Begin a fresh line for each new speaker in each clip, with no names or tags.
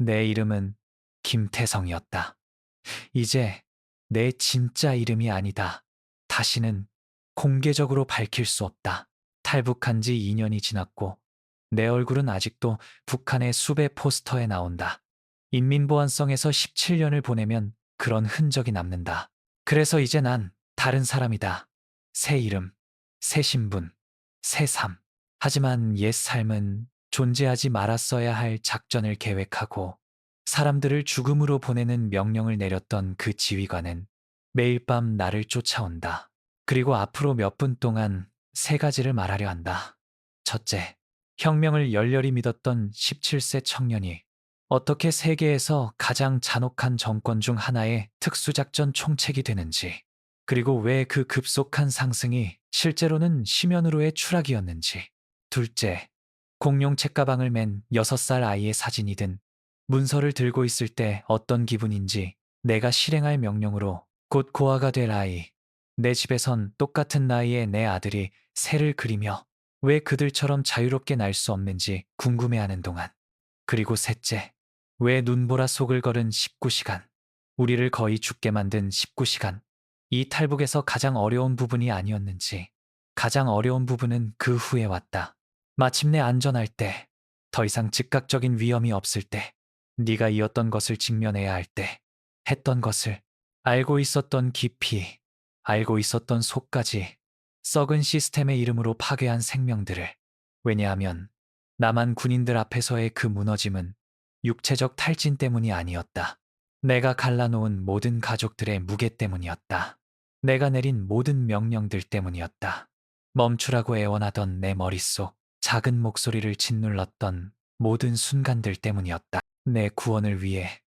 내 이름은 김태성이었다. 이제 내 진짜 이름이 아니다. 다시는 공개적으로 밝힐 수 없다. 탈북한 지 2년이 지났고 내 얼굴은 아직도 북한의 수배 포스터에 나온다. 인민보안성에서 17년을 보내면 그런 흔적이 남는다. 그래서 이제 난 다른 사람이다. 새 이름, 새 신분, 새 삶. 하지만 옛 삶은 존재하지 말았어야 할 작전을 계획하고 사람들을 죽음으로 보내는 명령을 내렸던 그 지휘관은 매일 밤 나를 쫓아온다. 그리고 앞으로 몇 분 동안 세 가지를 말하려 한다. 첫째, 혁명을 열렬히 믿었던 17세 청년이 어떻게 세계에서 가장 잔혹한 정권 중 하나의 특수작전 총책이 되는지, 그리고 왜 그 급속한 상승이 실제로는 심연으로의 추락이었는지. 둘째, 공룡 책가방을 맨 6살 아이의 사진이 든 문서를 들고 있을 때 어떤 기분인지, 내가 실행할 명령으로 곧 고아가 될 아이, 내 집에선 똑같은 나이의 내 아들이 새를 그리며 왜 그들처럼 자유롭게 날 수 없는지 궁금해하는 동안. 그리고 셋째, 왜 눈보라 속을 걸은 19시간, 우리를 거의 죽게 만든 19시간, 이 탈북에서 가장 어려운 부분이 아니었는지. 가장 어려운 부분은 그 후에 왔다. 마침내 안전할 때, 더 이상 즉각적인 위험이 없을 때, 네가 이었던 것을 직면해야 할 때, 했던 것을 알고 있었던 깊이, 알고 있었던 속까지 썩은 시스템의 이름으로 파괴한 생명들을. 왜냐하면 남한 군인들 앞에서의 그 무너짐은 육체적 탈진 때문이 아니었다. 내가 갈라놓은 모든 가족들의 무게 때문이었다. 내가 내린 모든 명령들 때문이었다. 멈추라고 애원하던 내 머릿속 작은 목소리를 짓눌렀던 모든 순간들 때문이었다. 내 구원을 위해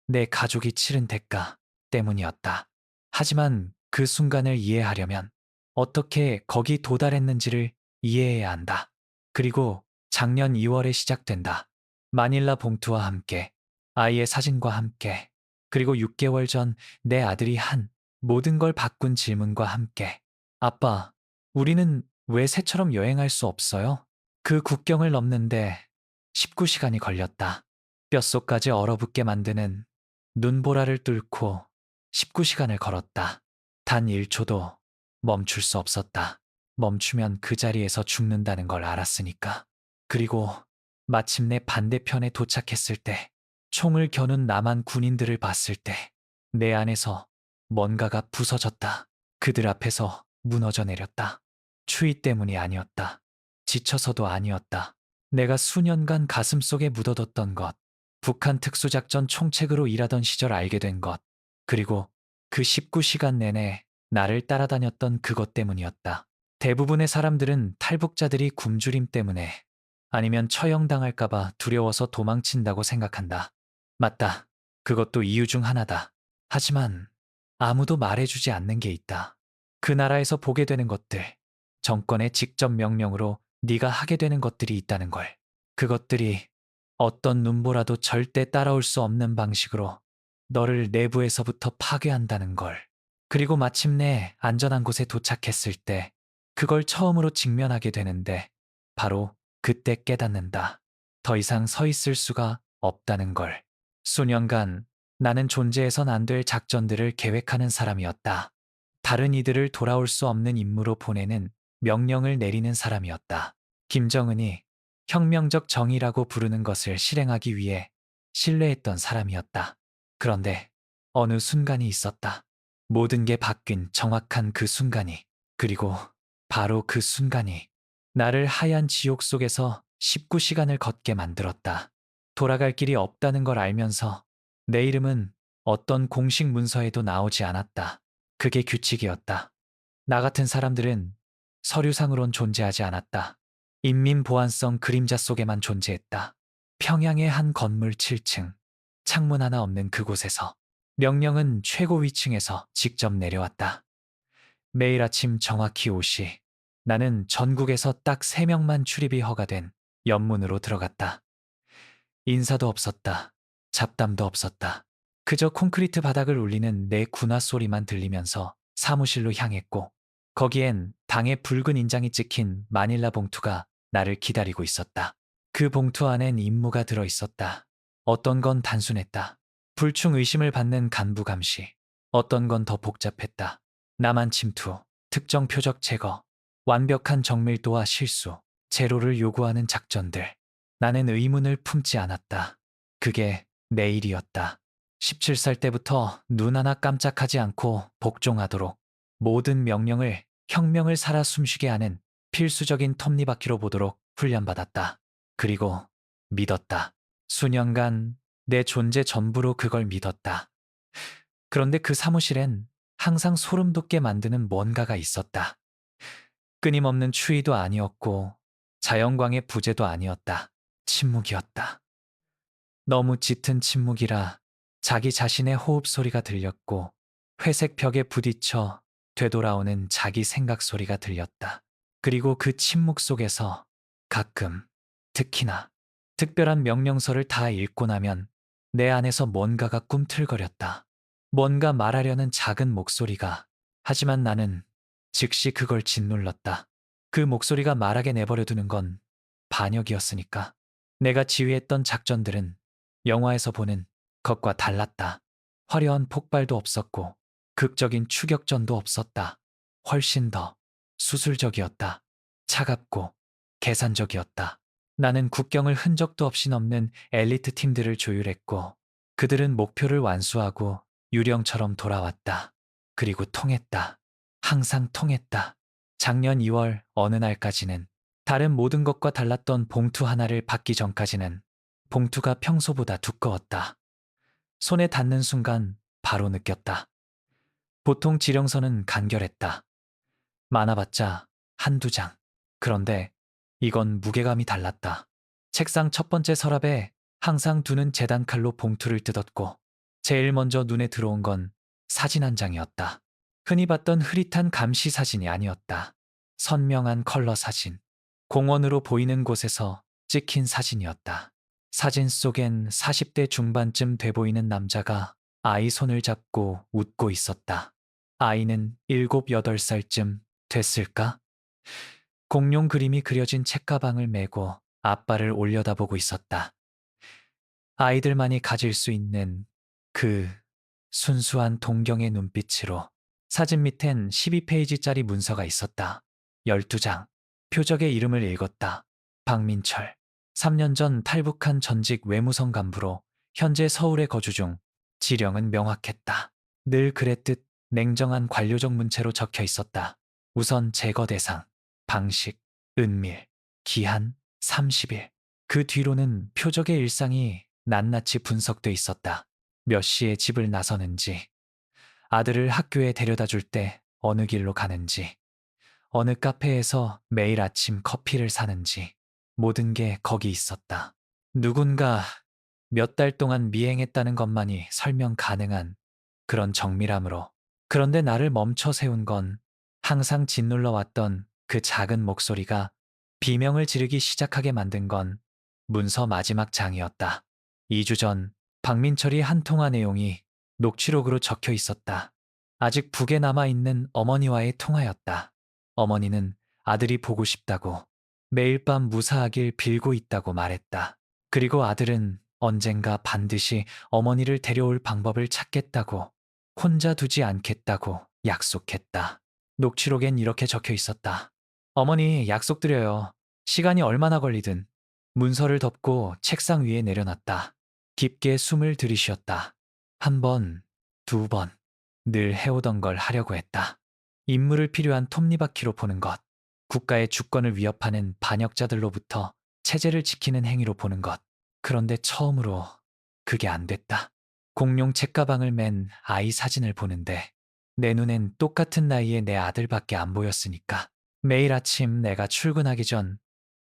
내 가족이 치른 대가 때문이었다. 하지만 그 순간을 이해하려면 어떻게 거기 도달했는지를 이해해야 한다. 그리고 작년 2월에 시작된다. 마닐라 봉투와 함께, 아이의 사진과 함께, 그리고 6개월 전 내 아들이 한 모든 걸 바꾼 질문과 함께. 아빠, 우리는 왜 새처럼 여행할 수 없어요? 그 국경을 넘는데 19시간이 걸렸다. 뼛속까지 얼어붙게 만드는 눈보라를 뚫고 19시간을 걸었다. 단 1초도 멈출 수 없었다. 멈추면 그 자리에서 죽는다는 걸 알았으니까. 그리고 마침내 반대편에 도착했을 때, 총을 겨눈 남한 군인들을 봤을 때, 내 안에서 뭔가가 부서졌다. 그들 앞에서 무너져 내렸다. 추위 때문이 아니었다. 지쳐서도 아니었다. 내가 수년간 가슴속에 묻어뒀던 것, 북한 특수작전 총책으로 일하던 시절 알게 된 것, 그리고 그 19시간 내내 나를 따라다녔던 그것 때문이었다. 대부분의 사람들은 탈북자들이 굶주림 때문에 아니면 처형당할까봐 두려워서 도망친다고 생각한다. 맞다. 그것도 이유 중 하나다. 하지만 아무도 말해주지 않는 게 있다. 그 나라에서 보게 되는 것들, 정권의 직접 명령으로 네가 하게 되는 것들이 있다는 걸. 그것들이 어떤 눈보라도 절대 따라올 수 없는 방식으로 너를 내부에서부터 파괴한다는 걸. 그리고 마침내 안전한 곳에 도착했을 때 그걸 처음으로 직면하게 되는데 바로 그때 깨닫는다. 더 이상 서 있을 수가 없다는 걸. 수년간 나는 존재해선 안 될 작전들을 계획하는 사람이었다. 다른 이들을 돌아올 수 없는 임무로 보내는 명령을 내리는 사람이었다. 김정은이 혁명적 정의라고 부르는 것을 실행하기 위해 신뢰했던 사람이었다. 그런데 어느 순간이 있었다. 모든 게 바뀐 정확한 그 순간이. 그리고 바로 그 순간이 나를 하얀 지옥 속에서 19시간을 걷게 만들었다. 돌아갈 길이 없다는 걸 알면서 내 이름은 어떤 공식 문서에도 나오지 않았다. 그게 규칙이었다. 나 같은 사람들은 서류상으론 존재하지 않았다. 인민보안성 그림자 속에만 존재했다. 평양의 한 건물 7층, 창문 하나 없는 그곳에서 명령은 최고 위층에서 직접 내려왔다. 매일 아침 정확히 5시, 나는 전국에서 딱 3명만 출입이 허가된 연문으로 들어갔다. 인사도 없었다. 잡담도 없었다. 그저 콘크리트 바닥을 울리는 내 군화 소리만 들리면서 사무실로 향했고, 거기엔 당의 붉은 인장이 찍힌 마닐라 봉투가 나를 기다리고 있었다. 그 봉투 안엔 임무가 들어 있었다. 어떤 건 단순했다. 불충 의심을 받는 간부 감시. 어떤 건 더 복잡했다. 나만 침투, 특정 표적 제거, 완벽한 정밀도와 실수, 제로를 요구하는 작전들. 나는 의문을 품지 않았다. 그게 내 일이었다. 17살 때부터 눈 하나 깜짝하지 않고 복종하도록 모든 명령을 혁명을 살아 숨쉬게 하는 필수적인 톱니바퀴로 보도록 훈련받았다. 그리고 믿었다. 수년간 내 존재 전부로 그걸 믿었다. 그런데 그 사무실엔 항상 소름 돋게 만드는 뭔가가 있었다. 끊임없는 추위도 아니었고 자연광의 부재도 아니었다. 침묵이었다. 너무 짙은 침묵이라 자기 자신의 호흡 소리가 들렸고 회색 벽에 부딪혀 되돌아오는 자기 생각 소리가 들렸다. 그리고 그 침묵 속에서 가끔, 특히나 특별한 명령서를 다 읽고 나면 내 안에서 뭔가가 꿈틀거렸다. 뭔가 말하려는 작은 목소리가. 하지만 나는 즉시 그걸 짓눌렀다. 그 목소리가 말하게 내버려 두는 건 반역이었으니까. 내가 지휘했던 작전들은 영화에서 보는 것과 달랐다. 화려한 폭발도 없었고 극적인 추격전도 없었다. 훨씬 더 수술적이었다. 차갑고 계산적이었다. 나는 국경을 흔적도 없이 넘는 엘리트 팀들을 조율했고 그들은 목표를 완수하고 유령처럼 돌아왔다. 그리고 통했다. 항상 통했다. 작년 2월 어느 날까지는 다른 모든 것과 달랐던 봉투 하나를 받기 전까지는 봉투가 평소보다 두꺼웠다. 손에 닿는 순간 바로 느꼈다. 보통 지령서는 간결했다. 많아봤자 한두 장. 그런데 이건 무게감이 달랐다. 책상 첫 번째 서랍에 항상 두는 재단 칼로 봉투를 뜯었고 제일 먼저 눈에 들어온 건 사진 한 장이었다. 흔히 봤던 흐릿한 감시 사진이 아니었다. 선명한 컬러 사진. 공원으로 보이는 곳에서 찍힌 사진이었다. 사진 속엔 40대 중반쯤 돼 보이는 남자가 아이 손을 잡고 웃고 있었다. 아이는 7, 8살쯤 됐을까? 공룡 그림이 그려진 책가방을 메고 아빠를 올려다보고 있었다. 아이들만이 가질 수 있는 그 순수한 동경의 눈빛으로. 사진 밑엔 12페이지짜리 문서가 있었다. 12장. 표적의 이름을 읽었다. 박민철. 3년 전 탈북한 전직 외무성 간부로 현재 서울에 거주 중. 지령은 명확했다. 늘 그랬듯 냉정한 관료적 문체로 적혀 있었다. 우선 제거 대상, 방식, 은밀, 기한, 30일. 그 뒤로는 표적의 일상이 낱낱이 분석돼 있었다. 몇 시에 집을 나서는지, 아들을 학교에 데려다 줄 때 어느 길로 가는지, 어느 카페에서 매일 아침 커피를 사는지, 모든 게 거기 있었다. 누군가 몇 달 동안 미행했다는 것만이 설명 가능한 그런 정밀함으로. 그런데 나를 멈춰 세운 건 항상 짓눌러 왔던 그 작은 목소리가 비명을 지르기 시작하게 만든 건 문서 마지막 장이었다. 2주 전 박민철이 한 통화 내용이 녹취록으로 적혀 있었다. 아직 북에 남아있는 어머니와의 통화였다. 어머니는 아들이 보고 싶다고 매일 밤 무사하길 빌고 있다고 말했다. 그리고 아들은 언젠가 반드시 어머니를 데려올 방법을 찾겠다고, 혼자 두지 않겠다고 약속했다. 녹취록엔 이렇게 적혀 있었다. 어머니 약속드려요. 시간이 얼마나 걸리든. 문서를 덮고 책상 위에 내려놨다. 깊게 숨을 들이쉬었다. 한 번, 두 번. 늘 해오던 걸 하려고 했다. 임무를 필요한 톱니바퀴로 보는 것. 국가의 주권을 위협하는 반역자들로부터 체제를 지키는 행위로 보는 것. 그런데 처음으로 그게 안 됐다. 공룡 책가방을 맨 아이 사진을 보는데 내 눈엔 똑같은 나이의 내 아들밖에 안 보였으니까. 매일 아침 내가 출근하기 전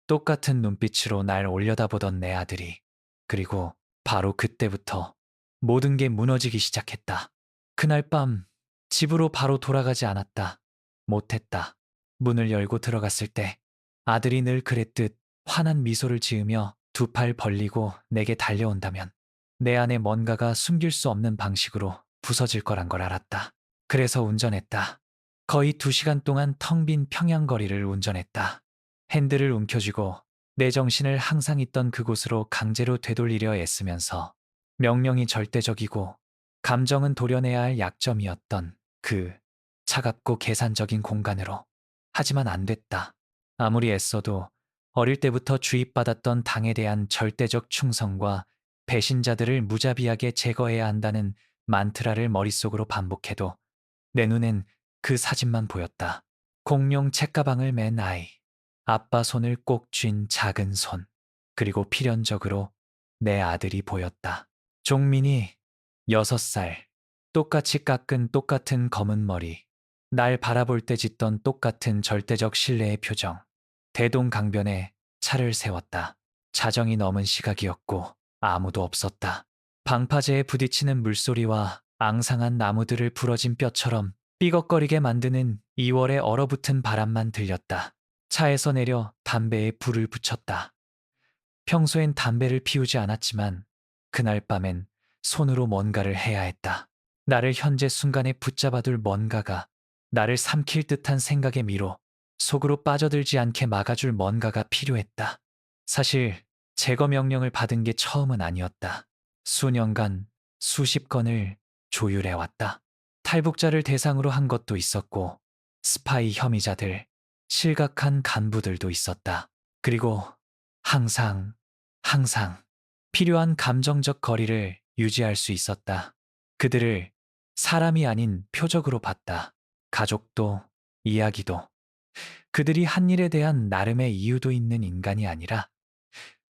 똑같은 눈빛으로 날 올려다보던 내 아들이. 그리고 바로 그때부터 모든 게 무너지기 시작했다. 그날 밤 집으로 바로 돌아가지 않았다. 못했다. 문을 열고 들어갔을 때 아들이 늘 그랬듯 환한 미소를 지으며 두 팔 벌리고 내게 달려온다면 내 안에 뭔가가 숨길 수 없는 방식으로 부서질 거란 걸 알았다. 그래서 운전했다. 거의 2시간 동안 텅 빈 평양거리를 운전했다. 핸들을 움켜쥐고 내 정신을 항상 있던 그곳으로 강제로 되돌리려 애쓰면서 명령이 절대적이고 감정은 도려내야 할 약점이었던 그 차갑고 계산적인 공간으로. 하지만 안 됐다. 아무리 애써도 어릴 때부터 주입받았던 당에 대한 절대적 충성과 배신자들을 무자비하게 제거해야 한다는 만트라를 머릿속으로 반복해도 내 눈엔 그 사진만 보였다. 공룡 책가방을 맨 아이, 아빠 손을 꼭 쥔 작은 손, 그리고 필연적으로 내 아들이 보였다. 종민이 6살, 똑같이 깎은 똑같은 검은 머리, 날 바라볼 때 짓던 똑같은 절대적 신뢰의 표정. 대동강변에 차를 세웠다. 자정이 넘은 시각이었고 아무도 없었다. 방파제에 부딪히는 물소리와 앙상한 나무들을 부러진 뼈처럼 삐걱거리게 만드는 2월의 얼어붙은 바람만 들렸다. 차에서 내려 담배에 불을 붙였다. 평소엔 담배를 피우지 않았지만 그날 밤엔 손으로 뭔가를 해야 했다. 나를 현재 순간에 붙잡아둘 뭔가가, 나를 삼킬 듯한 생각의 미로, 속으로 빠져들지 않게 막아줄 뭔가가 필요했다. 사실 제거 명령을 받은 게 처음은 아니었다. 수년간 수십 건을 조율해왔다. 탈북자를 대상으로 한 것도 있었고 스파이 혐의자들, 실각한 간부들도 있었다. 그리고 항상 필요한 감정적 거리를 유지할 수 있었다. 그들을 사람이 아닌 표적으로 봤다. 가족도, 이야기도. 그들이 한 일에 대한 나름의 이유도 있는 인간이 아니라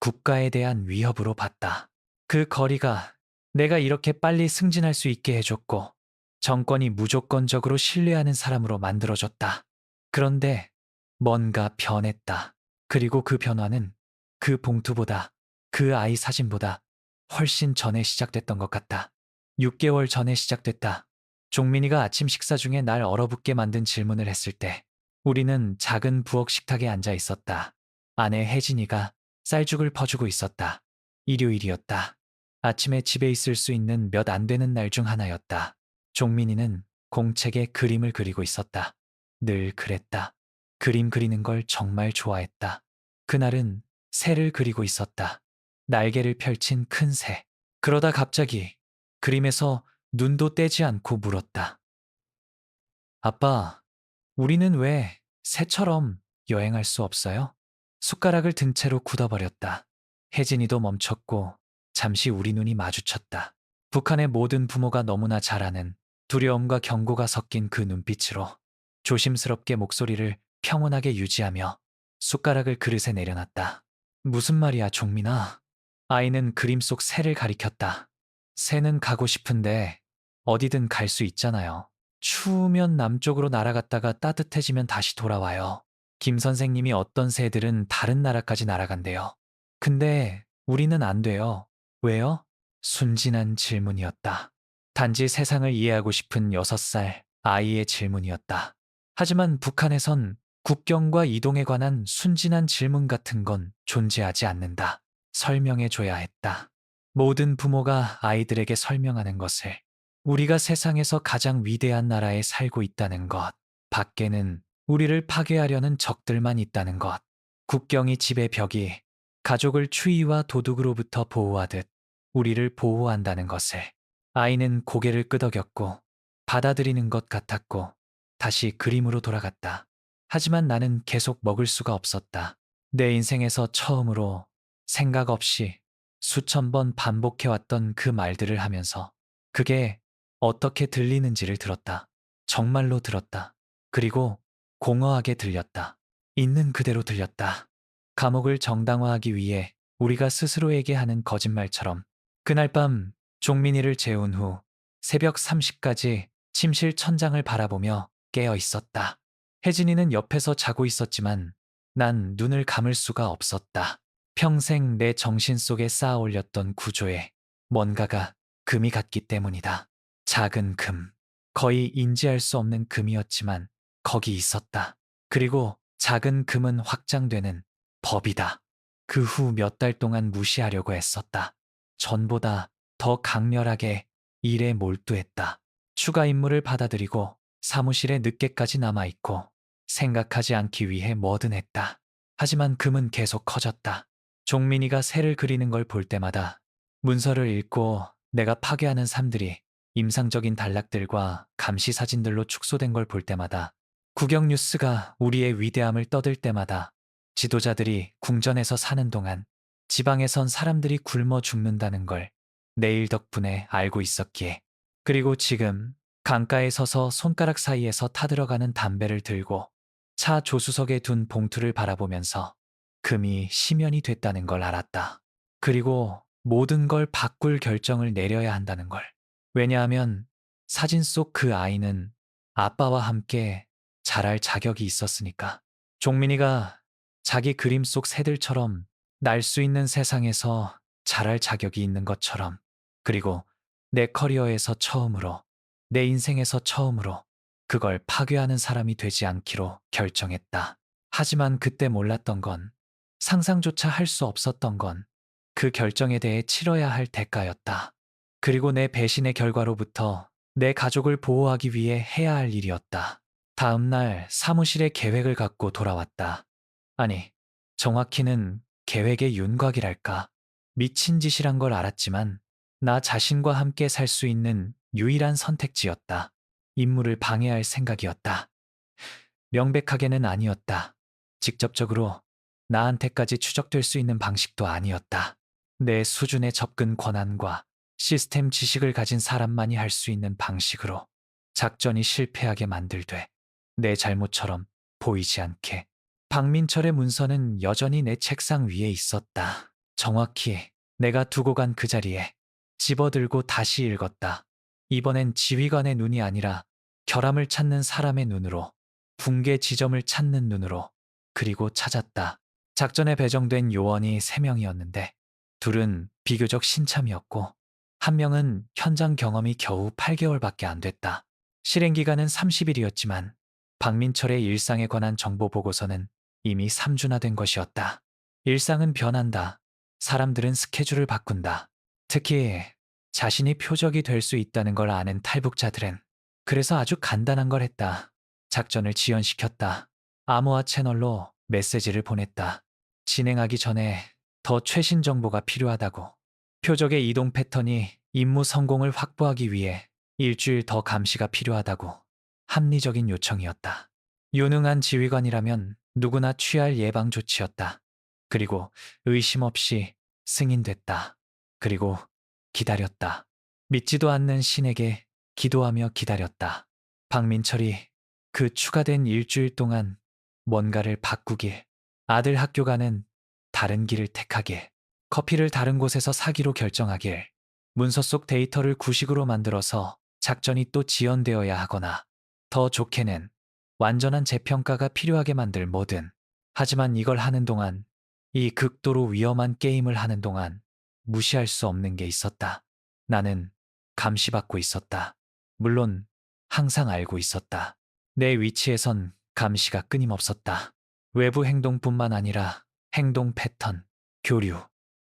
국가에 대한 위협으로 봤다. 그 거리가 내가 이렇게 빨리 승진할 수 있게 해줬고 정권이 무조건적으로 신뢰하는 사람으로 만들어줬다. 그런데 뭔가 변했다. 그리고 그 변화는 그 봉투보다, 그 아이 사진보다 훨씬 전에 시작됐던 것 같다. 6개월 전에 시작됐다. 종민이가 아침 식사 중에 날 얼어붙게 만든 질문을 했을 때 우리는 작은 부엌 식탁에 앉아 있었다. 아내 혜진이가 쌀죽을 퍼주고 있었다. 일요일이었다. 아침에 집에 있을 수 있는 몇 안 되는 날 중 하나였다. 종민이는 공책에 그림을 그리고 있었다. 늘 그랬다. 그림 그리는 걸 정말 좋아했다. 그날은 새를 그리고 있었다. 날개를 펼친 큰 새. 그러다 갑자기 그림에서 눈도 떼지 않고 물었다. 아빠, 우리는 왜 새처럼 여행할 수 없어요? 숟가락을 든 채로 굳어버렸다. 혜진이도 멈췄고 잠시 우리 눈이 마주쳤다. 북한의 모든 부모가 너무나 잘 아는 두려움과 경고가 섞인 그 눈빛으로 조심스럽게 목소리를 평온하게 유지하며 숟가락을 그릇에 내려놨다. 무슨 말이야, 종민아? 아이는 그림 속 새를 가리켰다. 새는 가고 싶은데 어디든 갈 수 있잖아요. 추우면 남쪽으로 날아갔다가 따뜻해지면 다시 돌아와요. 김 선생님이 어떤 새들은 다른 나라까지 날아간대요. 근데 우리는 안 돼요. 왜요? 순진한 질문이었다. 단지 세상을 이해하고 싶은 6살 아이의 질문이었다. 하지만 북한에선 국경과 이동에 관한 순진한 질문 같은 건 존재하지 않는다. 설명해줘야 했다. 모든 부모가 아이들에게 설명하는 것을. 우리가 세상에서 가장 위대한 나라에 살고 있다는 것. 밖에는 우리를 파괴하려는 적들만 있다는 것. 국경이 집의 벽이 가족을 추위와 도둑으로부터 보호하듯 우리를 보호한다는 것을. 아이는 고개를 끄덕였고 받아들이는 것 같았고 다시 그림으로 돌아갔다. 하지만 나는 계속 먹을 수가 없었다. 내 인생에서 처음으로 생각 없이 수천 번 반복해왔던 그 말들을 하면서 그게 어떻게 들리는지를 들었다. 정말로 들었다. 그리고 공허하게 들렸다. 있는 그대로 들렸다. 감옥을 정당화하기 위해 우리가 스스로에게 하는 거짓말처럼. 그날 밤 종민이를 재운 후 새벽 3시까지 침실 천장을 바라보며 깨어 있었다. 혜진이는 옆에서 자고 있었지만 난 눈을 감을 수가 없었다. 평생 내 정신 속에 쌓아 올렸던 구조에 뭔가가 금이 갔기 때문이다. 작은 금, 거의 인지할 수 없는 금이었지만 거기 있었다. 그리고 작은 금은 확장되는 법이다. 그 후 몇 달 동안 무시하려고 애썼다. 전보다 더 강렬하게 일에 몰두했다. 추가 임무를 받아들이고 사무실에 늦게까지 남아있고 생각하지 않기 위해 뭐든 했다. 하지만 금은 계속 커졌다. 종민이가 새를 그리는 걸 볼 때마다 문서를 읽고 내가 파괴하는 삶들이 임상적인 단락들과 감시 사진들로 축소된 걸 볼 때마다, 국영 뉴스가 우리의 위대함을 떠들 때마다, 지도자들이 궁전에서 사는 동안 지방에선 사람들이 굶어 죽는다는 걸 내일 덕분에 알고 있었기에, 그리고 지금 강가에 서서 손가락 사이에서 타들어가는 담배를 들고 차 조수석에 둔 봉투를 바라보면서 금이 심연이 됐다는 걸 알았다. 그리고 모든 걸 바꿀 결정을 내려야 한다는 걸. 왜냐하면 사진 속 그 아이는 아빠와 함께 자랄 자격이 있었으니까. 종민이가 자기 그림 속 새들처럼 날 수 있는 세상에서 자랄 자격이 있는 것처럼, 그리고 내 커리어에서 처음으로, 내 인생에서 처음으로 그걸 파괴하는 사람이 되지 않기로 결정했다. 하지만 그때 몰랐던 건, 상상조차 할 수 없었던 건 그 결정에 대해 치러야 할 대가였다. 그리고 내 배신의 결과로부터 내 가족을 보호하기 위해 해야 할 일이었다. 다음 날 사무실에 계획을 갖고 돌아왔다. 아니, 정확히는 계획의 윤곽이랄까. 미친 짓이란 걸 알았지만 나 자신과 함께 살 수 있는 유일한 선택지였다. 임무를 방해할 생각이었다. 명백하게는 아니었다. 직접적으로 나한테까지 추적될 수 있는 방식도 아니었다. 내 수준의 접근 권한과 시스템 지식을 가진 사람만이 할 수 있는 방식으로 작전이 실패하게 만들되, 내 잘못처럼 보이지 않게. 박민철의 문서는 여전히 내 책상 위에 있었다. 정확히 내가 두고 간 그 자리에 집어들고 다시 읽었다. 이번엔 지휘관의 눈이 아니라 결함을 찾는 사람의 눈으로, 붕괴 지점을 찾는 눈으로. 그리고 찾았다. 작전에 배정된 요원이 3명이었는데 둘은 비교적 신참이었고 한 명은 현장 경험이 겨우 8개월밖에 안 됐다. 실행 기간은 30일이었지만 박민철의 일상에 관한 정보 보고서는 이미 3주나 된 것이었다. 일상은 변한다. 사람들은 스케줄을 바꾼다. 특히 자신이 표적이 될 수 있다는 걸 아는 탈북자들은. 그래서 아주 간단한 걸 했다. 작전을 지연시켰다. 암호화 채널로 메시지를 보냈다. 진행하기 전에 더 최신 정보가 필요하다고. 표적의 이동 패턴이 임무 성공을 확보하기 위해 일주일 더 감시가 필요하다고. 합리적인 요청이었다. 유능한 지휘관이라면 누구나 취할 예방 조치였다. 그리고 의심 없이 승인됐다. 그리고 기다렸다. 믿지도 않는 신에게 기도하며 기다렸다. 박민철이 그 추가된 일주일 동안 뭔가를 바꾸길, 아들 학교 가는 다른 길을 택하길, 커피를 다른 곳에서 사기로 결정하길, 문서 속 데이터를 구식으로 만들어서 작전이 또 지연되어야 하거나, 더 좋게는 완전한 재평가가 필요하게 만들 뭐든. 하지만 이걸 하는 동안, 이 극도로 위험한 게임을 하는 동안 무시할 수 없는 게 있었다. 나는 감시받고 있었다. 물론 항상 알고 있었다. 내 위치에선 감시가 끊임없었다. 외부 행동뿐만 아니라 행동 패턴, 교류,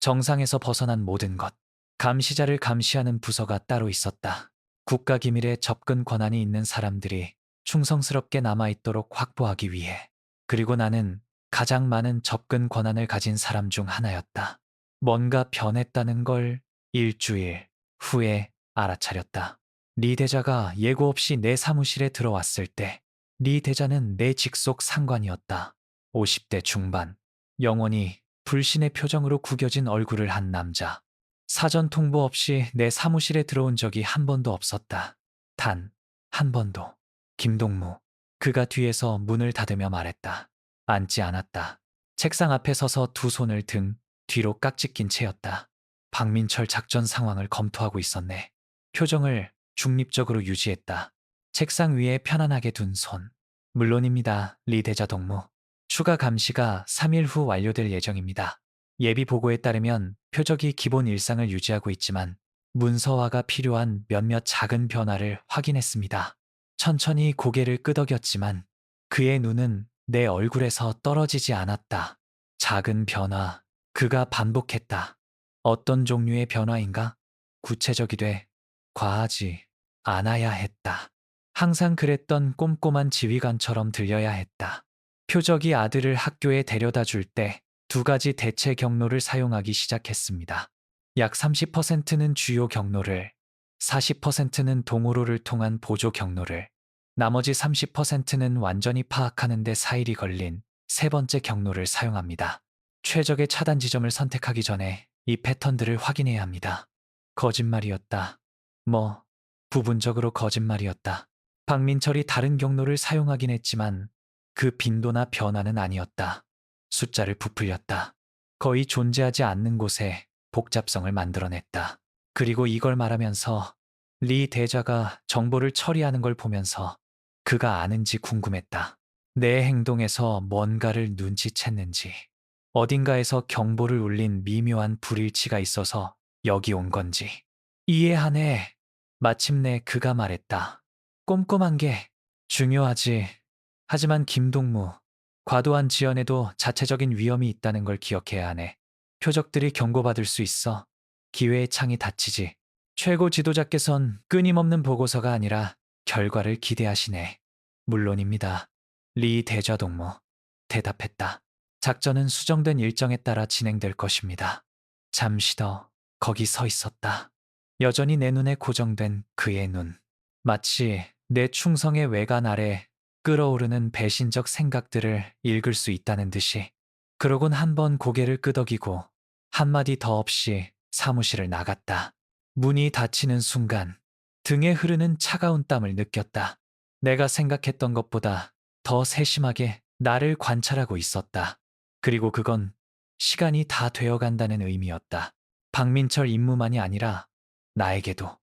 정상에서 벗어난 모든 것. 감시자를 감시하는 부서가 따로 있었다. 국가기밀에 접근 권한이 있는 사람들이 충성스럽게 남아있도록 확보하기 위해. 그리고 나는 가장 많은 접근 권한을 가진 사람 중 하나였다. 뭔가 변했다는 걸 일주일 후에 알아차렸다. 리 대자가 예고 없이 내 사무실에 들어왔을 때, 리 대자는 내 직속 상관이었다. 50대 중반, 영원히 불신의 표정으로 구겨진 얼굴을 한 남자. 사전 통보 없이 내 사무실에 들어온 적이 한 번도 없었다. 단 한 번도. 김동무. 그가 뒤에서 문을 닫으며 말했다. 앉지 않았다. 책상 앞에 서서 두 손을 등 뒤로 깍지 낀 채였다. 박민철 작전 상황을 검토하고 있었네. 표정을 중립적으로 유지했다. 책상 위에 편안하게 둔 손. 물론입니다, 리 대자 동무. 추가 감시가 3일 후 완료될 예정입니다. 예비 보고에 따르면 표적이 기본 일상을 유지하고 있지만 문서화가 필요한 몇몇 작은 변화를 확인했습니다. 천천히 고개를 끄덕였지만 그의 눈은 내 얼굴에서 떨어지지 않았다. 작은 변화, 그가 반복했다. 어떤 종류의 변화인가? 구체적이되 과하지 않아야 했다. 항상 그랬던 꼼꼼한 지휘관처럼 들려야 했다. 표적이 아들을 학교에 데려다 줄 때 2가지 대체 경로를 사용하기 시작했습니다. 약 30%는 주요 경로를, 40%는 동호로를 통한 보조 경로를, 나머지 30%는 완전히 파악하는 데 사일이 걸린 세 번째 경로를 사용합니다. 최적의 차단 지점을 선택하기 전에 이 패턴들을 확인해야 합니다. 거짓말이었다. 뭐, 부분적으로 거짓말이었다. 박민철이 다른 경로를 사용하긴 했지만 그 빈도나 변화는 아니었다. 숫자를 부풀렸다. 거의 존재하지 않는 곳에 복잡성을 만들어냈다. 그리고 이걸 말하면서 리 대자가 정보를 처리하는 걸 보면서 그가 아는지 궁금했다. 내 행동에서 뭔가를 눈치챘는지, 어딘가에서 경보를 울린 미묘한 불일치가 있어서 여기 온 건지. 이해하네. 마침내 그가 말했다. 꼼꼼한 게 중요하지. 하지만 김동무, 과도한 지연에도 자체적인 위험이 있다는 걸 기억해야 하네. 표적들이 경고받을 수 있어. 기회의 창이 닫히지. 최고 지도자께선 끊임없는 보고서가 아니라 결과를 기대하시네. 물론입니다. 리 대좌동무 대답했다. 작전은 수정된 일정에 따라 진행될 것입니다. 잠시 더 거기 서 있었다. 여전히 내 눈에 고정된 그의 눈. 마치 내 충성의 외관 아래 끓어오르는 배신적 생각들을 읽을 수 있다는 듯이. 그러곤 한 번 고개를 끄덕이고 한마디 더 없이 사무실을 나갔다. 문이 닫히는 순간 등에 흐르는 차가운 땀을 느꼈다. 내가 생각했던 것보다 더 세심하게 나를 관찰하고 있었다. 그리고 그건 시간이 다 되어간다는 의미였다. 박민철 임무만이 아니라 나에게도.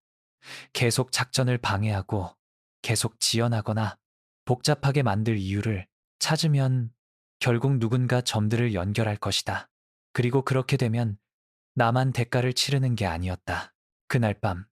계속 작전을 방해하고 계속 지연하거나 복잡하게 만들 이유를 찾으면 결국 누군가 점들을 연결할 것이다. 그리고 그렇게 되면 나만 대가를 치르는 게 아니었다. 그날 밤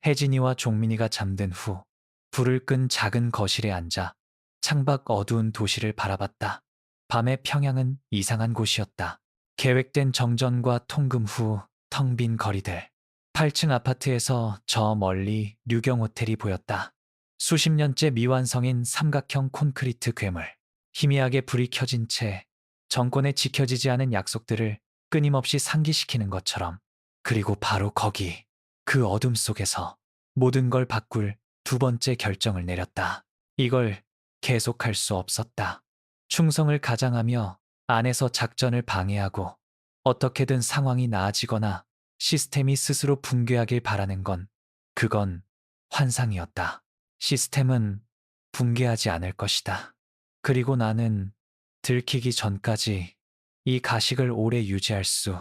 혜진이와 종민이가 잠든 후 불을 끈 작은 거실에 앉아 창밖 어두운 도시를 바라봤다. 밤의 평양은 이상한 곳이었다. 계획된 정전과 통금 후 텅 빈 거리들. 8층 아파트에서 저 멀리 류경 호텔이 보였다. 수십 년째 미완성인 삼각형 콘크리트 괴물. 희미하게 불이 켜진 채 정권에 지켜지지 않은 약속들을 끊임없이 상기시키는 것처럼. 그리고 바로 거기, 그 어둠 속에서 모든 걸 바꿀 두 번째 결정을 내렸다. 이걸 계속할 수 없었다. 충성을 가장하며 안에서 작전을 방해하고 어떻게든 상황이 나아지거나 시스템이 스스로 붕괴하길 바라는 건 그건 환상이었다. 시스템은 붕괴하지 않을 것이다. 그리고 나는 들키기 전까지 이 가식을 오래 유지할 수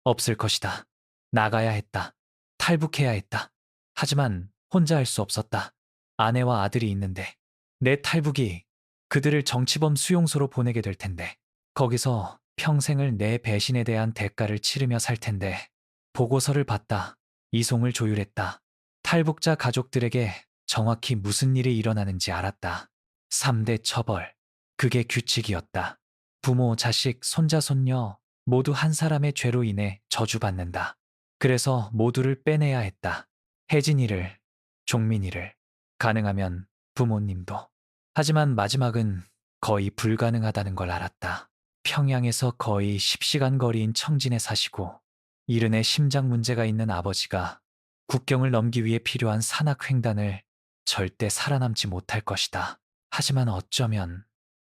없을 것이다. 나가야 했다. 탈북해야 했다. 하지만 혼자 할 수 없었다. 아내와 아들이 있는데 내 탈북이 그들을 정치범 수용소로 보내게 될 텐데 거기서 평생을 내 배신에 대한 대가를 치르며 살 텐데 보고서를 봤다. 이송을 조율했다. 탈북자 가족들에게 정확히 무슨 일이 일어나는지 알았다. 3대 처벌. 그게 규칙이었다. 부모, 자식, 손자, 손녀 모두 한 사람의 죄로 인해 저주받는다. 그래서 모두를 빼내야 했다. 혜진이를, 종민이를, 가능하면 부모님도. 하지만 마지막은 거의 불가능하다는 걸 알았다. 평양에서 거의 10시간 거리인 청진에 사시고 이른에 심장 문제가 있는 아버지가 국경을 넘기 위해 필요한 산악횡단을 절대 살아남지 못할 것이다. 하지만 어쩌면,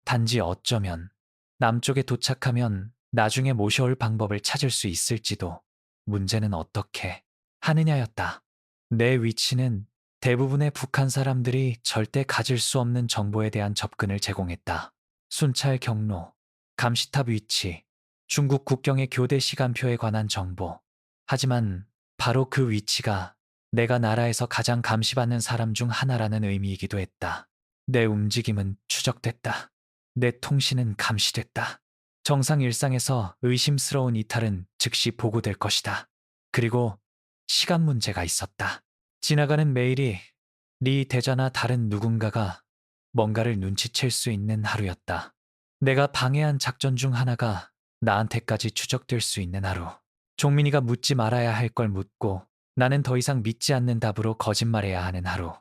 단지 어쩌면 남쪽에 도착하면 나중에 모셔올 방법을 찾을 수 있을지도. 문제는 어떻게 하느냐였다. 내 위치는 대부분의 북한 사람들이 절대 가질 수 없는 정보에 대한 접근을 제공했다. 순찰 경로, 감시탑 위치, 중국 국경의 교대 시간표에 관한 정보. 하지만 바로 그 위치가 내가 나라에서 가장 감시받는 사람 중 하나라는 의미이기도 했다. 내 움직임은 추적됐다. 내 통신은 감시됐다. 정상 일상에서 의심스러운 이탈은 즉시 보고될 것이다. 그리고 시간 문제가 있었다. 지나가는 매일이 리 대자나 다른 누군가가 뭔가를 눈치챌 수 있는 하루였다. 내가 방해한 작전 중 하나가 나한테까지 추적될 수 있는 하루. 종민이가 묻지 말아야 할 걸 묻고 나는 더 이상 믿지 않는 답으로 거짓말해야 하는 하루.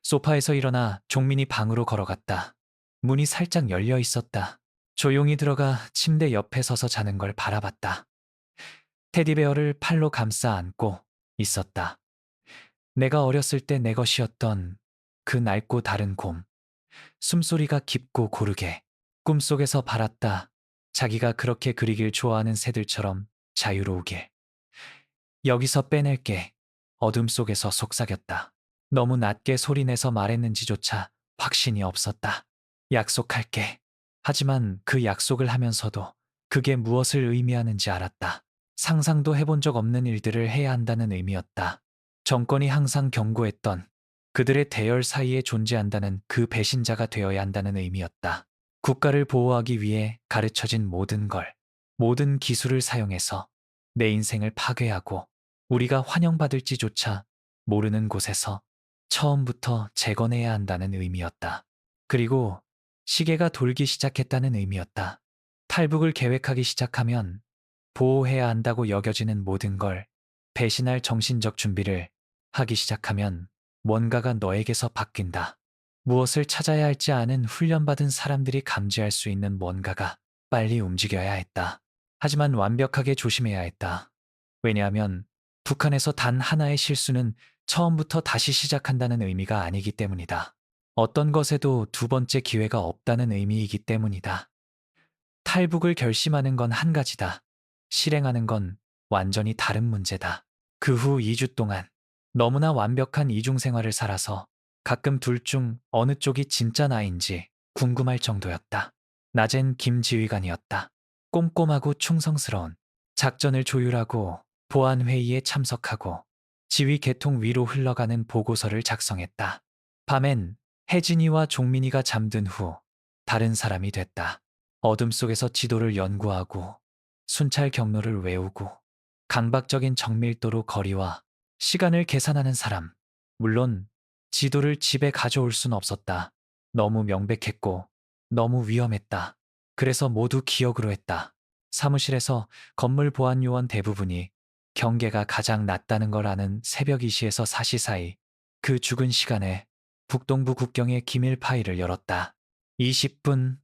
소파에서 일어나 종민이 방으로 걸어갔다. 문이 살짝 열려 있었다. 조용히 들어가 침대 옆에 서서 자는 걸 바라봤다. 테디베어를 팔로 감싸 안고 있었다. 내가 어렸을 때 내 것이었던 그 낡고 다른 곰. 숨소리가 깊고 고르게 꿈속에서 발았다. 자기가 그렇게 그리길 좋아하는 새들처럼 자유로우길. 여기서 빼낼게. 어둠 속에서 속삭였다. 너무 낮게 소리내서 말했는지조차 확신이 없었다. 약속할게. 하지만 그 약속을 하면서도 그게 무엇을 의미하는지 알았다. 상상도 해본 적 없는 일들을 해야 한다는 의미였다. 정권이 항상 경고했던 그들의 대열 사이에 존재한다는 그 배신자가 되어야 한다는 의미였다. 국가를 보호하기 위해 가르쳐진 모든 걸, 모든 기술을 사용해서 내 인생을 파괴하고 우리가 환영받을지조차 모르는 곳에서 처음부터 재건해야 한다는 의미였다. 그리고 시계가 돌기 시작했다는 의미였다. 탈북을 계획하기 시작하면 보호해야 한다고 여겨지는 모든 걸 배신할 정신적 준비를 하기 시작하면 뭔가가 너에게서 바뀐다. 무엇을 찾아야 할지 아는 훈련받은 사람들이 감지할 수 있는 뭔가가 빨리 움직여야 했다. 하지만 완벽하게 조심해야 했다. 왜냐하면 북한에서 단 하나의 실수는 처음부터 다시 시작한다는 의미가 아니기 때문이다. 어떤 것에도 두 번째 기회가 없다는 의미이기 때문이다. 탈북을 결심하는 건 한 가지다. 실행하는 건 완전히 다른 문제다. 그 후 2주 동안 너무나 완벽한 이중 생활을 살아서 가끔 둘 중 어느 쪽이 진짜 나인지 궁금할 정도였다. 낮엔 김지휘관이었다. 꼼꼼하고 충성스러운. 작전을 조율하고 보안회의에 참석하고 지휘 계통 위로 흘러가는 보고서를 작성했다. 밤엔 혜진이와 종민이가 잠든 후 다른 사람이 됐다. 어둠 속에서 지도를 연구하고 순찰 경로를 외우고 강박적인 정밀도로 거리와 시간을 계산하는 사람. 물론 지도를 집에 가져올 순 없었다. 너무 명백했고 너무 위험했다. 그래서 모두 기억으로 했다. 사무실에서 건물 보안 요원 대부분이 경계가 가장 낮다는 걸 아는 새벽 2시에서 4시 사이 그 죽은 시간에 북동부 국경의 기밀 파일을 열었다. 20분,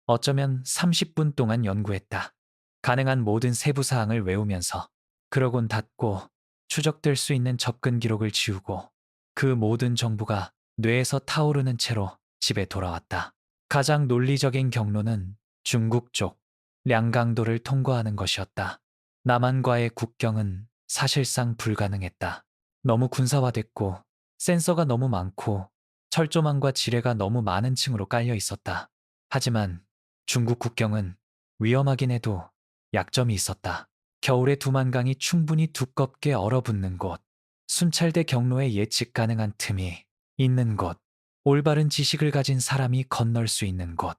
어쩌면 30분 동안 연구했다. 가능한 모든 세부 사항을 외우면서 그러곤 닫고 추적될 수 있는 접근 기록을 지우고 그 모든 정보가 뇌에서 타오르는 채로 집에 돌아왔다. 가장 논리적인 경로는 중국 쪽 량강도를 통과하는 것이었다. 남한과의 국경은 사실상 불가능했다. 너무 군사화됐고 센서가 너무 많고 철조망과 지뢰가 너무 많은 층으로 깔려 있었다. 하지만 중국 국경은 위험하긴 해도 약점이 있었다. 겨울에 두만강이 충분히 두껍게 얼어붙는 곳, 순찰대 경로에 예측 가능한 틈이 있는 곳, 올바른 지식을 가진 사람이 건널 수 있는 곳.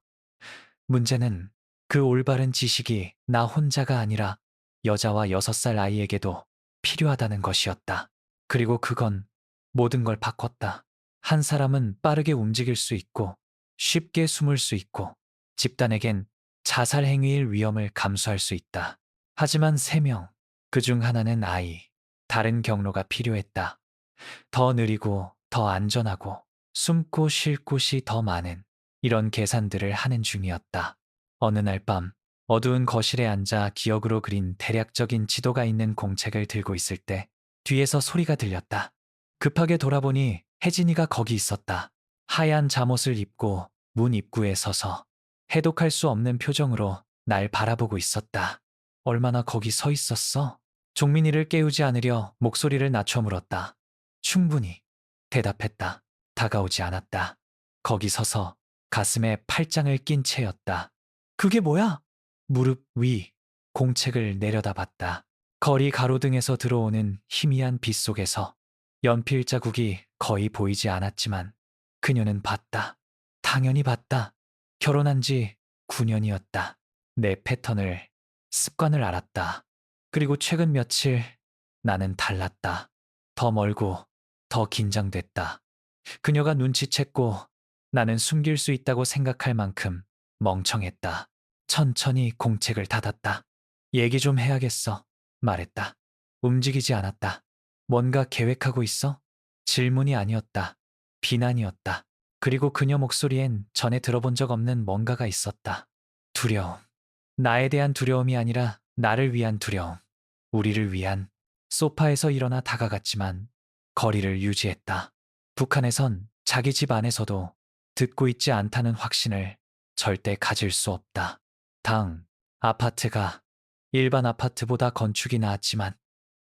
문제는 그 올바른 지식이 나 혼자가 아니라 여자와 6살 아이에게도 필요하다는 것이었다. 그리고 그건 모든 걸 바꿨다. 한 사람은 빠르게 움직일 수 있고 쉽게 숨을 수 있고 집단에겐 자살 행위일 위험을 감수할 수 있다. 하지만 3명, 그중 하나는 아이. 다른 경로가 필요했다. 더 느리고 더 안전하고 숨고 쉴 곳이 더 많은 이런 계산들을 하는 중이었다. 어느 날 밤 어두운 거실에 앉아 기억으로 그린 대략적인 지도가 있는 공책을 들고 있을 때 뒤에서 소리가 들렸다. 급하게 돌아보니 혜진이가 거기 있었다. 하얀 잠옷을 입고 문 입구에 서서 해독할 수 없는 표정으로 날 바라보고 있었다. 얼마나 거기 서 있었어? 종민이를 깨우지 않으려 목소리를 낮춰 물었다. 충분히 대답했다. 다가오지 않았다. 거기 서서 가슴에 팔짱을 낀 채였다. 그게 뭐야? 무릎 위 공책을 내려다봤다. 거리 가로등에서 들어오는 희미한 빛 속에서 연필 자국이 거의 보이지 않았지만 그녀는 봤다. 당연히 봤다. 결혼한 지 9년이었다. 내 패턴을, 습관을 알았다. 그리고 최근 며칠 나는 달랐다. 더 멀고 더 긴장됐다. 그녀가 눈치챘고 나는 숨길 수 있다고 생각할 만큼 멍청했다. 천천히 공책을 닫았다. 얘기 좀 해야겠어. 말했다. 움직이지 않았다. 뭔가 계획하고 있어? 질문이 아니었다. 비난이었다. 그리고 그녀 목소리엔 전에 들어본 적 없는 뭔가가 있었다. 두려움. 나에 대한 두려움이 아니라 나를 위한 두려움. 우리를 위한 소파에서 일어나 다가갔지만 거리를 유지했다. 북한에선 자기 집 안에서도 듣고 있지 않다는 확신을 절대 가질 수 없다. 당, 아파트가 일반 아파트보다 건축이 나았지만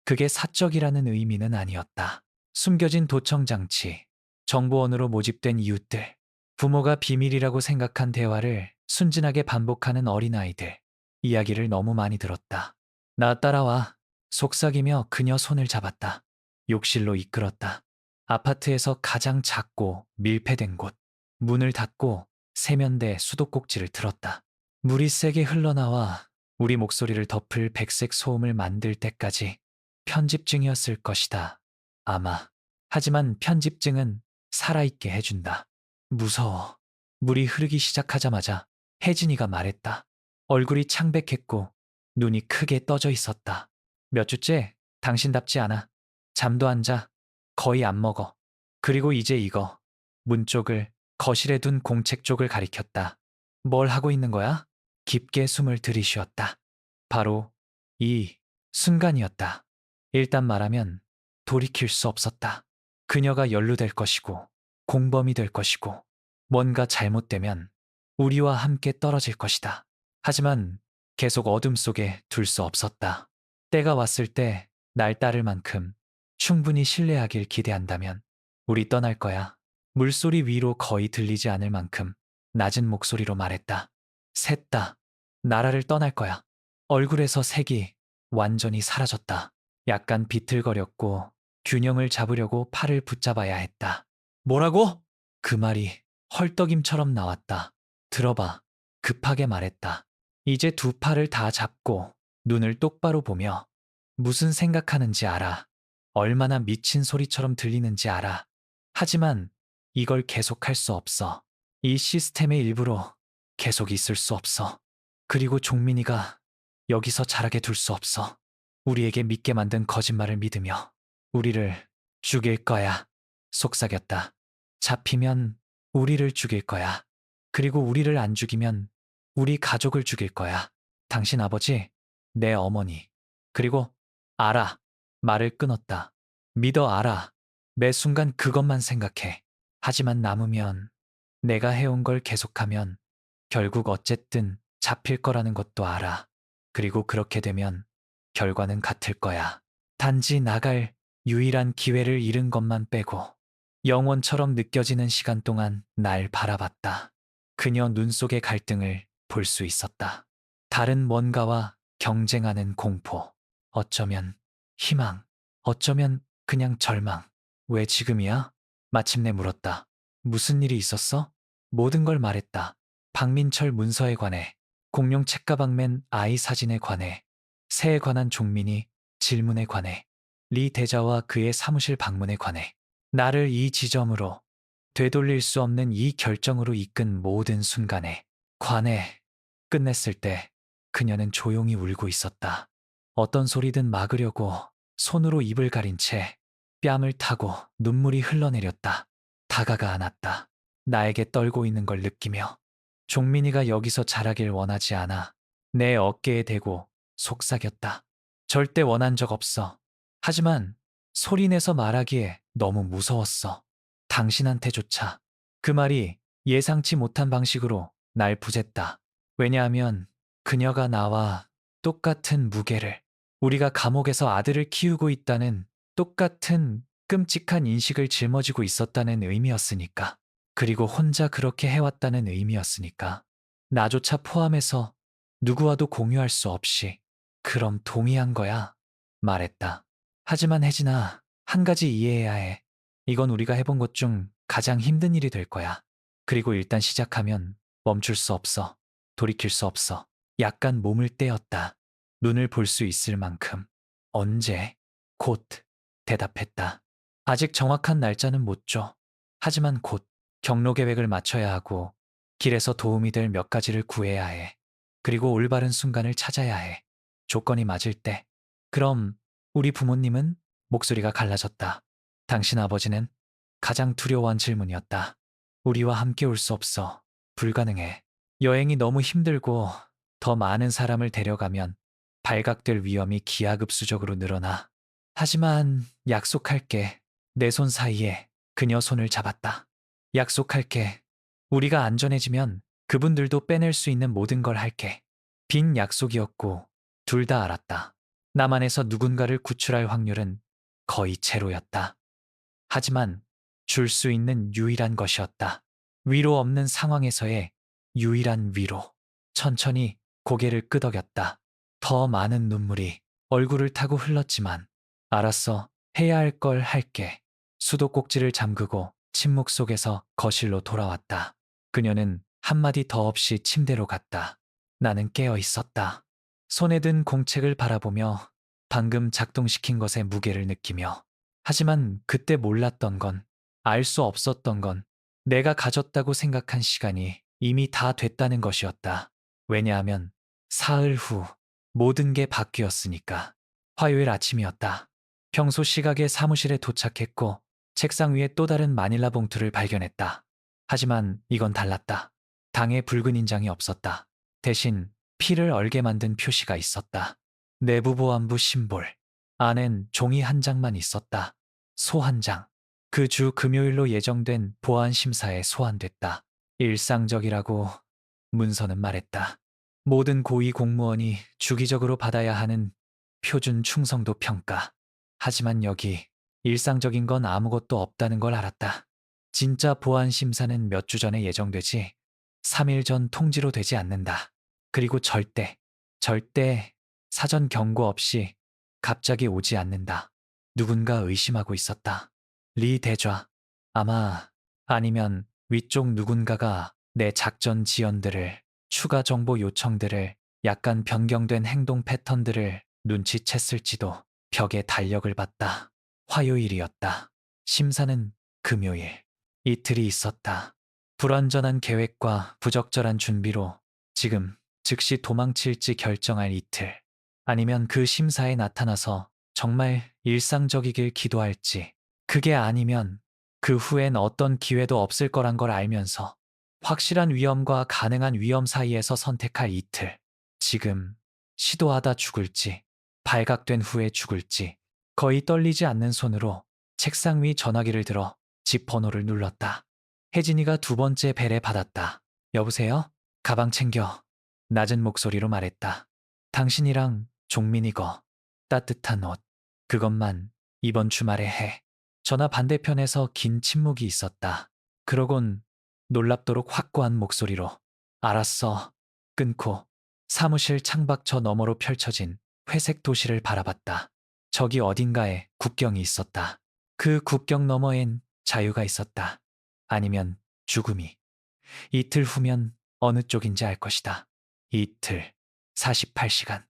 그게 사적이라는 의미는 아니었다. 숨겨진 도청장치, 정보원으로 모집된 이웃들, 부모가 비밀이라고 생각한 대화를 순진하게 반복하는 어린아이들, 이야기를 너무 많이 들었다. 나 따라와. 속삭이며 그녀 손을 잡았다. 욕실로 이끌었다. 아파트에서 가장 작고 밀폐된 곳. 문을 닫고 세면대 수도꼭지를 틀었다. 물이 세게 흘러나와 우리 목소리를 덮을 백색 소음을 만들 때까지 편집증이었을 것이다. 아마. 하지만 편집증은 살아있게 해준다. 무서워. 물이 흐르기 시작하자마자 혜진이가 말했다. 얼굴이 창백했고 눈이 크게 떠져 있었다. 몇 주째 당신답지 않아. 잠도 안 자. 거의 안 먹어. 그리고 이제 이거. 문 쪽을 거실에 둔 공책 쪽을 가리켰다. 뭘 하고 있는 거야? 깊게 숨을 들이쉬었다. 바로 이 순간이었다. 일단 말하면 돌이킬 수 없었다. 그녀가 연루될 것이고 공범이 될 것이고 뭔가 잘못되면 우리와 함께 떨어질 것이다. 하지만 계속 어둠 속에 둘 수 없었다. 때가 왔을 때 날 따를 만큼 충분히 신뢰하길 기대한다면 우리 떠날 거야. 물소리 위로 거의 들리지 않을 만큼 낮은 목소리로 말했다. 셋 다 나라를 떠날 거야. 얼굴에서 색이 완전히 사라졌다. 약간 비틀거렸고 균형을 잡으려고 팔을 붙잡아야 했다. 뭐라고? 그 말이 헐떡임처럼 나왔다. 들어봐. 급하게 말했다. 이제 두 팔을 다 잡고 눈을 똑바로 보며 무슨 생각하는지 알아. 얼마나 미친 소리처럼 들리는지 알아. 하지만 이걸 계속할 수 없어. 이 시스템의 일부로 계속 있을 수 없어. 그리고 종민이가 여기서 자라게 둘 수 없어. 우리에게 믿게 만든 거짓말을 믿으며 우리를 죽일 거야. 속삭였다. 잡히면 우리를 죽일 거야. 그리고 우리를 안 죽이면 우리 가족을 죽일 거야. 당신 아버지, 내 어머니. 그리고 알아. 말을 끊었다. 믿어 알아. 매 순간 그것만 생각해. 하지만 남으면 내가 해온 걸 계속하면 결국 어쨌든 잡힐 거라는 것도 알아. 그리고 그렇게 되면 결과는 같을 거야. 단지 나갈 유일한 기회를 잃은 것만 빼고 영원처럼 느껴지는 시간 동안 날 바라봤다. 그녀 눈 속의 갈등을 볼 수 있었다. 다른 뭔가와 경쟁하는 공포. 어쩌면 희망. 어쩌면 그냥 절망. 왜 지금이야? 마침내 물었다. 무슨 일이 있었어? 모든 걸 말했다. 박민철 문서에 관해, 공룡 책가방 맨 아이 사진에 관해, 새에 관한 종민이 질문에 관해, 리 대자와 그의 사무실 방문에 관해, 나를 이 지점으로, 되돌릴 수 없는 이 결정으로 이끈 모든 순간에 관해. 끝냈을 때 그녀는 조용히 울고 있었다. 어떤 소리든 막으려고 손으로 입을 가린 채 뺨을 타고 눈물이 흘러내렸다. 다가가 안았다. 나에게 떨고 있는 걸 느끼며 종민이가 여기서 자라길 원하지 않아. 내 어깨에 대고 속삭였다. 절대 원한 적 없어. 하지만 소리내서 말하기에 너무 무서웠어. 당신한테조차. 그 말이 예상치 못한 방식으로 날 부쉈다. 왜냐하면 그녀가 나와 똑같은 무게를, 우리가 감옥에서 아들을 키우고 있다는 똑같은 끔찍한 인식을 짊어지고 있었다는 의미였으니까. 그리고 혼자 그렇게 해왔다는 의미였으니까. 나조차 포함해서 누구와도 공유할 수 없이. 그럼 동의한 거야. 말했다. 하지만 혜진아, 한 가지 이해해야 해. 이건 우리가 해본 것 중 가장 힘든 일이 될 거야. 그리고 일단 시작하면 멈출 수 없어. 돌이킬 수 없어. 약간 몸을 떼었다. 눈을 볼 수 있을 만큼. 언제? 곧. 대답했다. 아직 정확한 날짜는 못 줘. 하지만 곧. 경로 계획을 맞춰야 하고 길에서 도움이 될 몇 가지를 구해야 해. 그리고 올바른 순간을 찾아야 해. 조건이 맞을 때. 그럼 우리 부모님은? 목소리가 갈라졌다. 당신 아버지는? 가장 두려워한 질문이었다. 우리와 함께 올 수 없어. 불가능해. 여행이 너무 힘들고 더 많은 사람을 데려가면 발각될 위험이 기하급수적으로 늘어나. 하지만 약속할게. 내 손 사이에 그녀 손을 잡았다. 약속할게. 우리가 안전해지면 그분들도 빼낼 수 있는 모든 걸 할게. 빈 약속이었고 둘 다 알았다. 나만에서 누군가를 구출할 확률은 거의 제로였다. 하지만 줄 수 있는 유일한 것이었다. 위로 없는 상황에서의 유일한 위로. 천천히 고개를 끄덕였다. 더 많은 눈물이 얼굴을 타고 흘렀지만 알았어. 해야 할 걸 할게. 수도꼭지를 잠그고 침묵 속에서 거실로 돌아왔다. 그녀는 한마디 더 없이 침대로 갔다. 나는 깨어 있었다. 손에 든 공책을 바라보며 방금 작동시킨 것의 무게를 느끼며 하지만 그때 몰랐던 건, 알 수 없었던 건 내가 가졌다고 생각한 시간이 이미 다 됐다는 것이었다. 왜냐하면 사흘 후 모든 게 바뀌었으니까. 화요일 아침이었다. 평소 시각에 사무실에 도착했고 책상 위에 또 다른 마닐라 봉투를 발견했다. 하지만 이건 달랐다. 당의 붉은 인장이 없었다. 대신 피를 얼게 만든 표시가 있었다. 내부보안부 심볼. 안엔 종이 한 장만 있었다. 소 한 장. 그 주 금요일로 예정된 보안 심사에 소환됐다. 일상적이라고 문서는 말했다. 모든 고위 공무원이 주기적으로 받아야 하는 표준 충성도 평가. 하지만 여기 일상적인 건 아무것도 없다는 걸 알았다. 진짜 보안 심사는 몇 주 전에 예정되지 3일 전 통지로 되지 않는다. 그리고 절대 사전 경고 없이 갑자기 오지 않는다. 누군가 의심하고 있었다. 리 대좌. 아니면 위쪽 누군가가 내 작전 지연들을, 추가 정보 요청들을, 약간 변경된 행동 패턴들을 눈치챘을지도. 벽에 달력을 봤다. 화요일이었다. 심사는 금요일. 이틀이 있었다. 불완전한 계획과 부적절한 준비로 지금 즉시 도망칠지 결정할 이틀. 아니면 그 심사에 나타나서 정말 일상적이길 기도할지. 그게 아니면 그 후엔 어떤 기회도 없을 거란 걸 알면서 확실한 위험과 가능한 위험 사이에서 선택할 이틀. 지금 시도하다 죽을지, 발각된 후에 죽을지. 거의 떨리지 않는 손으로 책상 위 전화기를 들어 집 번호를 눌렀다. 혜진이가 두 번째 벨에 받았다. 여보세요? 가방 챙겨. 낮은 목소리로 말했다. 당신이랑 종민이 거. 따뜻한 옷. 그것만 이번 주말에 해. 전화 반대편에서 긴 침묵이 있었다. 그러곤 놀랍도록 확고한 목소리로 알았어. 끊고 사무실 창밖 저 너머로 펼쳐진 회색 도시를 바라봤다. 저기 어딘가에 국경이 있었다. 그 국경 너머엔 자유가 있었다. 아니면 죽음이. 이틀 후면 어느 쪽인지 알 것이다. 이틀, 48시간.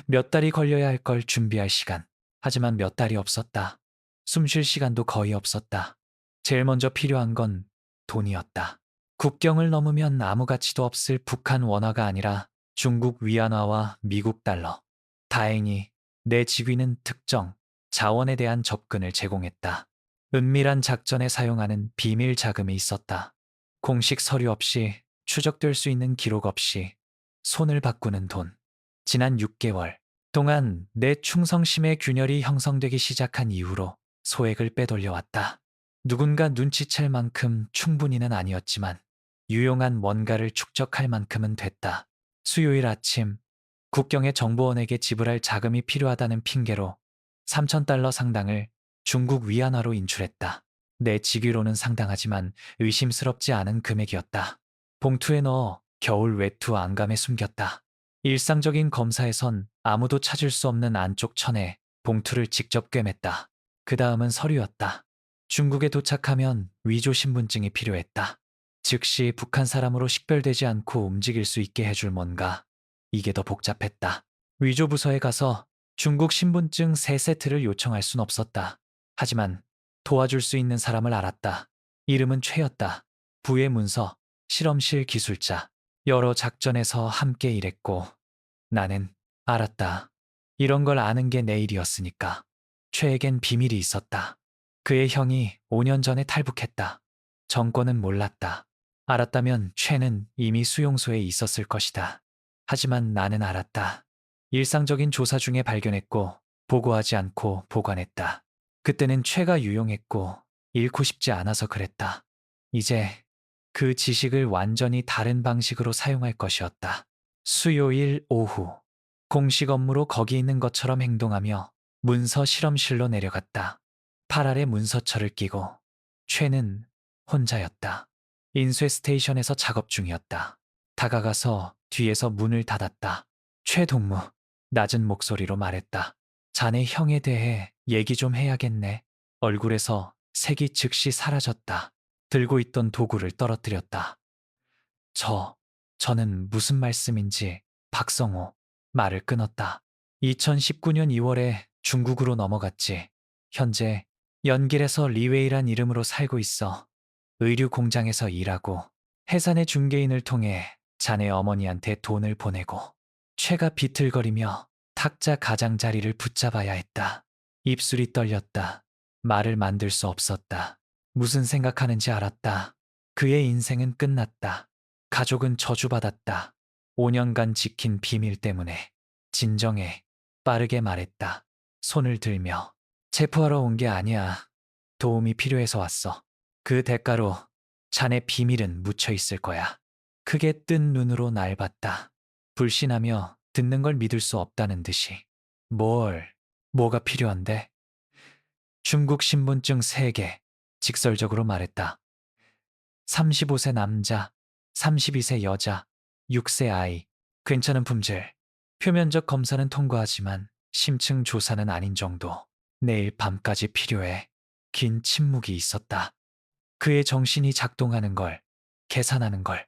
몇 달이 걸려야 할 걸 준비할 시간. 하지만 몇 달이 없었다. 숨 쉴 시간도 거의 없었다. 제일 먼저 필요한 건 돈이었다. 국경을 넘으면 아무 가치도 없을 북한 원화가 아니라 중국 위안화와 미국 달러. 다행히 내 직위는 특정 자원에 대한 접근을 제공했다. 은밀한 작전에 사용하는 비밀 자금이 있었다. 공식 서류 없이, 추적될 수 있는 기록 없이 손을 바꾸는 돈. 지난 6개월 동안 내 충성심의 균열이 형성되기 시작한 이후로 소액을 빼돌려왔다. 누군가 눈치챌 만큼 충분히는 아니었지만 유용한 뭔가를 축적할 만큼은 됐다. 수요일 아침 국경의 정보원에게 지불할 자금이 필요하다는 핑계로 3,000달러 상당을 중국 위안화로 인출했다. 내 직위로는 상당하지만 의심스럽지 않은 금액이었다. 봉투에 넣어 겨울 외투 안감에 숨겼다. 일상적인 검사에선 아무도 찾을 수 없는 안쪽 천에 봉투를 직접 꿰맸다. 그 다음은 서류였다. 중국에 도착하면 위조 신분증이 필요했다. 즉시 북한 사람으로 식별되지 않고 움직일 수 있게 해줄 뭔가. 이게 더 복잡했다. 위조 부서에 가서 중국 신분증 3세트를 요청할 순 없었다. 하지만 도와줄 수 있는 사람을 알았다. 이름은 최였다. 부의 문서, 실험실 기술자. 여러 작전에서 함께 일했고 나는 알았다. 이런 걸 아는 게 내 일이었으니까. 최에겐 비밀이 있었다. 그의 형이 5년 전에 탈북했다. 정권은 몰랐다. 알았다면 최는 이미 수용소에 있었을 것이다. 하지만 나는 알았다. 일상적인 조사 중에 발견했고 보고하지 않고 보관했다. 그때는 최가 유용했고 잃고 싶지 않아서 그랬다. 이제 그 지식을 완전히 다른 방식으로 사용할 것이었다. 수요일 오후 공식 업무로 거기 있는 것처럼 행동하며 문서 실험실로 내려갔다. 팔 아래 문서철을 끼고 최는 혼자였다. 인쇄 스테이션에서 작업 중이었다. 다가가서 뒤에서 문을 닫았다. 최동무, 낮은 목소리로 말했다. 자네 형에 대해 얘기 좀 해야겠네. 얼굴에서 색이 즉시 사라졌다. 들고 있던 도구를 떨어뜨렸다. 저는 무슨 말씀인지 박성호 말을 끊었다. 2019년 2월에 중국으로 넘어갔지. 현재 연길에서 리웨이란 이름으로 살고 있어. 의류 공장에서 일하고 해산의 중개인을 통해 자네 어머니한테 돈을 보내고 최가 비틀거리며 탁자 가장자리를 붙잡아야 했다. 입술이 떨렸다. 말을 만들 수 없었다. 무슨 생각하는지 알았다. 그의 인생은 끝났다. 가족은 저주받았다. 5년간 지킨 비밀 때문에. 진정해. 빠르게 말했다. 손을 들며. 체포하러 온 게 아니야. 도움이 필요해서 왔어. 그 대가로 자네 비밀은 묻혀 있을 거야. 크게 뜬 눈으로 날 봤다. 불신하며 듣는 걸 믿을 수 없다는 듯이. 뭐가 필요한데? 중국 신분증 3개. 직설적으로 말했다. 35세 남자, 32세 여자, 6세 아이. 괜찮은 품질. 표면적 검사는 통과하지만 심층 조사는 아닌 정도. 내일 밤까지 필요해. 긴 침묵이 있었다. 그의 정신이 작동하는 걸, 계산하는 걸,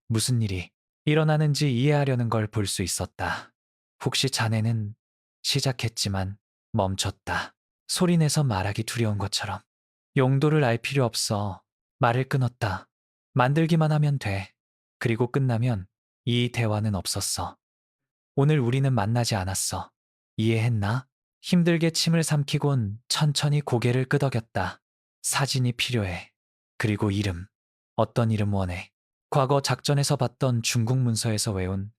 무슨 일이 일어나는지 이해하려는 걸 볼 수 있었다. 혹시 자네는 시작했지만 멈췄다. 소리내서 말하기 두려운 것처럼. 용도를 알 필요 없어. 말을 끊었다. 만들기만 하면 돼. 그리고 끝나면 이 대화는 없었어. 오늘 우리는 만나지 않았어. 이해했나? 힘들게 침을 삼키곤 천천히 고개를 끄덕였다. 사진이 필요해. 그리고 이름. 어떤 이름 원해? 과거 작전에서 봤던 중국 문서에서 외운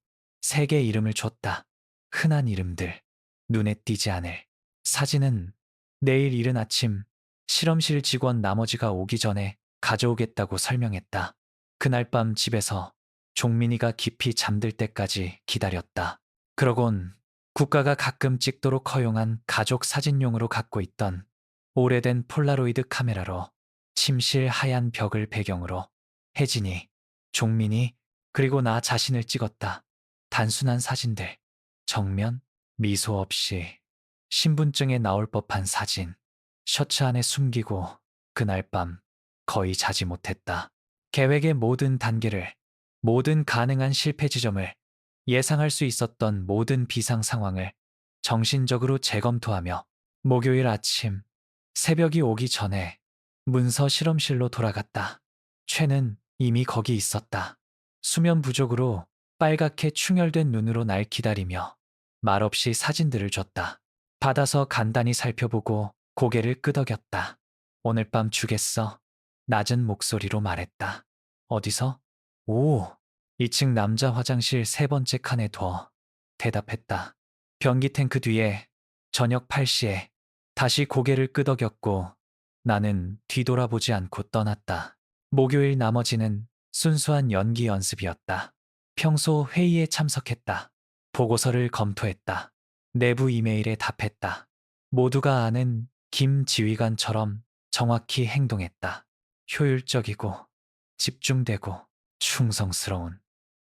3개 이름을 줬다. 흔한 이름들. 눈에 띄지 않을. 사진은 내일 이른 아침 실험실 직원 나머지가 오기 전에 가져오겠다고 설명했다. 그날 밤 집에서 종민이가 깊이 잠들 때까지 기다렸다. 그러곤 국가가 가끔 찍도록 허용한 가족 사진용으로 갖고 있던 오래된 폴라로이드 카메라로 침실 하얀 벽을 배경으로 혜진이, 종민이, 그리고 나 자신을 찍었다. 단순한 사진들. 정면, 미소 없이 신분증에 나올 법한 사진. 셔츠 안에 숨기고 그날 밤 거의 자지 못했다. 계획의 모든 단계를, 모든 가능한 실패 지점을, 예상할 수 있었던 모든 비상 상황을 정신적으로 재검토하며 목요일 아침 새벽이 오기 전에 문서 실험실로 돌아갔다. 최는 이미 거기 있었다. 수면 부족으로 빨갛게 충혈된 눈으로 날 기다리며 말없이 사진들을 줬다. 받아서 간단히 살펴보고 고개를 끄덕였다. 오늘 밤 주겠어? 낮은 목소리로 말했다. 어디서? 오, 2층 남자 화장실 3번째 칸에 둬. 대답했다. 변기 탱크 뒤에 저녁 8시에 다시 고개를 끄덕였고 나는 뒤돌아보지 않고 떠났다. 목요일 나머지는 순수한 연기 연습이었다. 평소 회의에 참석했다. 보고서를 검토했다. 내부 이메일에 답했다. 모두가 아는 김 지휘관처럼 정확히 행동했다. 효율적이고 집중되고 충성스러운.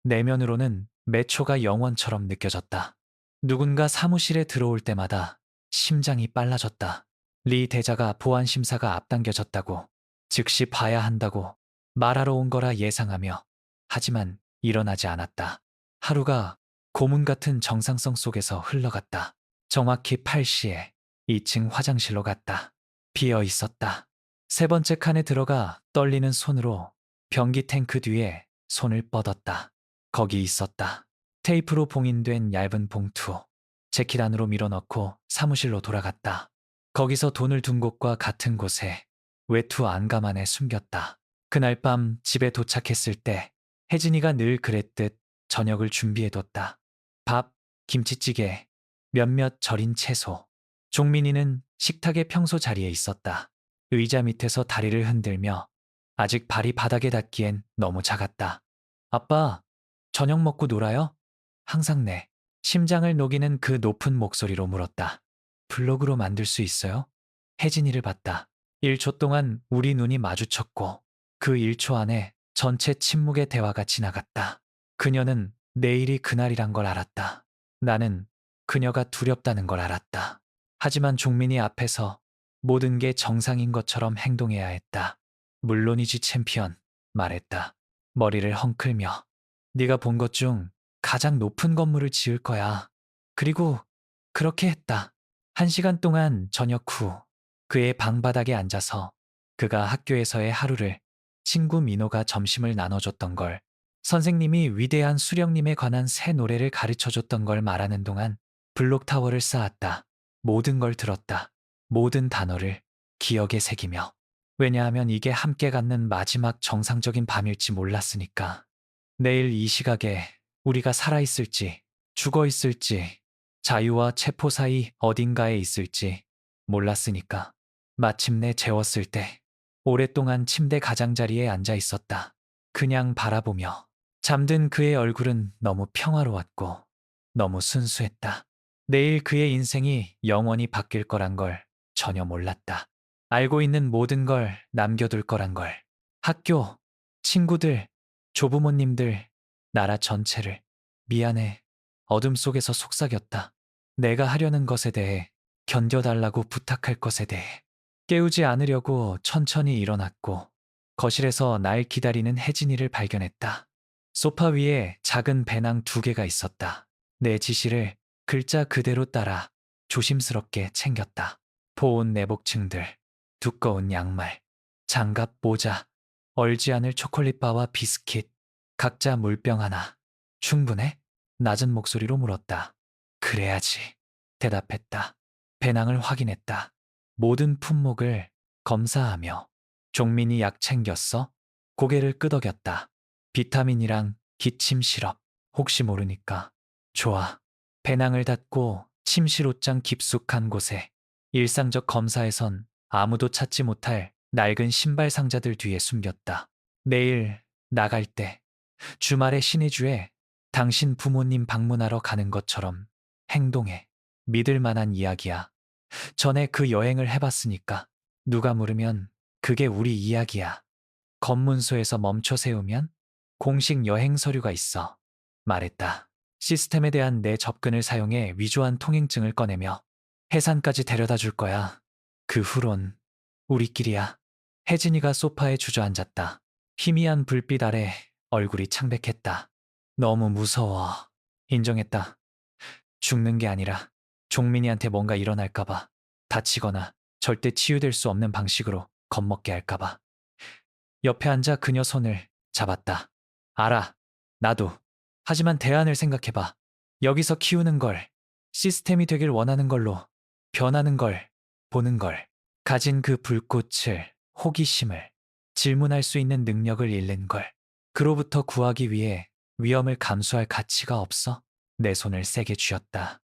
내면으로는 매 초가 영원처럼 느껴졌다. 누군가 사무실에 들어올 때마다 심장이 빨라졌다. 리 대자가 보안 심사가 앞당겨졌다고, 즉시 봐야 한다고 말하러 온 거라 예상하며, 하지만 일어나지 않았다. 하루가 고문 같은 정상성 속에서 흘러갔다. 정확히 8시에 2층 화장실로 갔다. 비어 있었다. 3번째 칸에 들어가 떨리는 손으로 변기 탱크 뒤에 손을 뻗었다. 거기 있었다. 테이프로 봉인된 얇은 봉투. 재킷 안으로 밀어넣고 사무실로 돌아갔다. 거기서 돈을 둔 곳과 같은 곳에 외투 안감 안에 숨겼다. 그날 밤 집에 도착했을 때 혜진이가 늘 그랬듯 저녁을 준비해뒀다. 밥, 김치찌개, 몇몇 절인 채소. 종민이는 식탁의 평소 자리에 있었다. 의자 밑에서 다리를 흔들며 아직 발이 바닥에 닿기엔 너무 작았다. 아빠, 저녁 먹고 놀아요? 항상 내 심장을 녹이는 그 높은 목소리로 물었다. 블로그로 만들 수 있어요? 혜진이를 봤다. 1초 동안 우리 눈이 마주쳤고 그 1초 안에 전체 침묵의 대화가 지나갔다. 그녀는 내일이 그날이란 걸 알았다. 나는 그녀가 두렵다는 걸 알았다. 하지만 종민이 앞에서 모든 게 정상인 것처럼 행동해야 했다. 물론이지 챔피언, 말했다. 머리를 헝클며. 네가 본 것 중 가장 높은 건물을 지을 거야. 그리고 그렇게 했다. 1시간 동안 저녁 후 그의 방바닥에 앉아서 그가 학교에서의 하루를, 친구 민호가 점심을 나눠줬던 걸, 선생님이 위대한 수령님에 관한 새 노래를 가르쳐줬던 걸 말하는 동안 블록타워를 쌓았다. 모든 걸 들었다. 모든 단어를 기억에 새기며. 왜냐하면 이게 함께 갖는 마지막 정상적인 밤일지 몰랐으니까. 내일 이 시각에 우리가 살아있을지, 죽어있을지, 자유와 체포 사이 어딘가에 있을지 몰랐으니까. 마침내 재웠을 때 오랫동안 침대 가장자리에 앉아 있었다. 그냥 바라보며. 잠든 그의 얼굴은 너무 평화로웠고 너무 순수했다. 내일 그의 인생이 영원히 바뀔 거란 걸 전혀 몰랐다. 알고 있는 모든 걸 남겨둘 거란 걸. 학교, 친구들, 조부모님들, 나라 전체를. 미안해. 어둠 속에서 속삭였다. 내가 하려는 것에 대해, 견뎌달라고 부탁할 것에 대해. 깨우지 않으려고 천천히 일어났고 거실에서 날 기다리는 혜진이를 발견했다. 소파 위에 작은 배낭 2개가 있었다. 내 지시를 글자 그대로 따라 조심스럽게 챙겼다. 보온 내복층들, 두꺼운 양말, 장갑, 모자, 얼지 않을 초콜릿바와 비스킷, 각자 물병 하나. 충분해? 낮은 목소리로 물었다. 그래야지. 대답했다. 배낭을 확인했다. 모든 품목을 검사하며. 종민이 약 챙겼어? 고개를 끄덕였다. 비타민이랑 기침 시럽. 혹시 모르니까. 좋아. 배낭을 닫고 침실 옷장 깊숙한 곳에 일상적 검사에선 아무도 찾지 못할 낡은 신발 상자들 뒤에 숨겼다. 내일 나갈 때 주말에 신의주에 당신 부모님 방문하러 가는 것처럼 행동해. 믿을 만한 이야기야. 전에 그 여행을 해봤으니까. 누가 물으면 그게 우리 이야기야. 검문소에서 멈춰 세우면 공식 여행 서류가 있어. 말했다. 시스템에 대한 내 접근을 사용해 위조한 통행증을 꺼내며 해산까지 데려다 줄 거야. 그 후론 우리끼리야. 혜진이가 소파에 주저앉았다. 희미한 불빛 아래 얼굴이 창백했다. 너무 무서워. 인정했다. 죽는 게 아니라 종민이한테 뭔가 일어날까봐. 다치거나 절대 치유될 수 없는 방식으로 겁먹게 할까봐. 옆에 앉아 그녀 손을 잡았다. 알아. 나도. 하지만 대안을 생각해봐. 여기서 키우는 걸, 시스템이 되길 원하는 걸로, 변하는 걸, 보는 걸, 가진 그 불꽃을, 호기심을, 질문할 수 있는 능력을 잃는 걸, 그로부터 구하기 위해 위험을 감수할 가치가 없어? 내 손을 세게 쥐었다.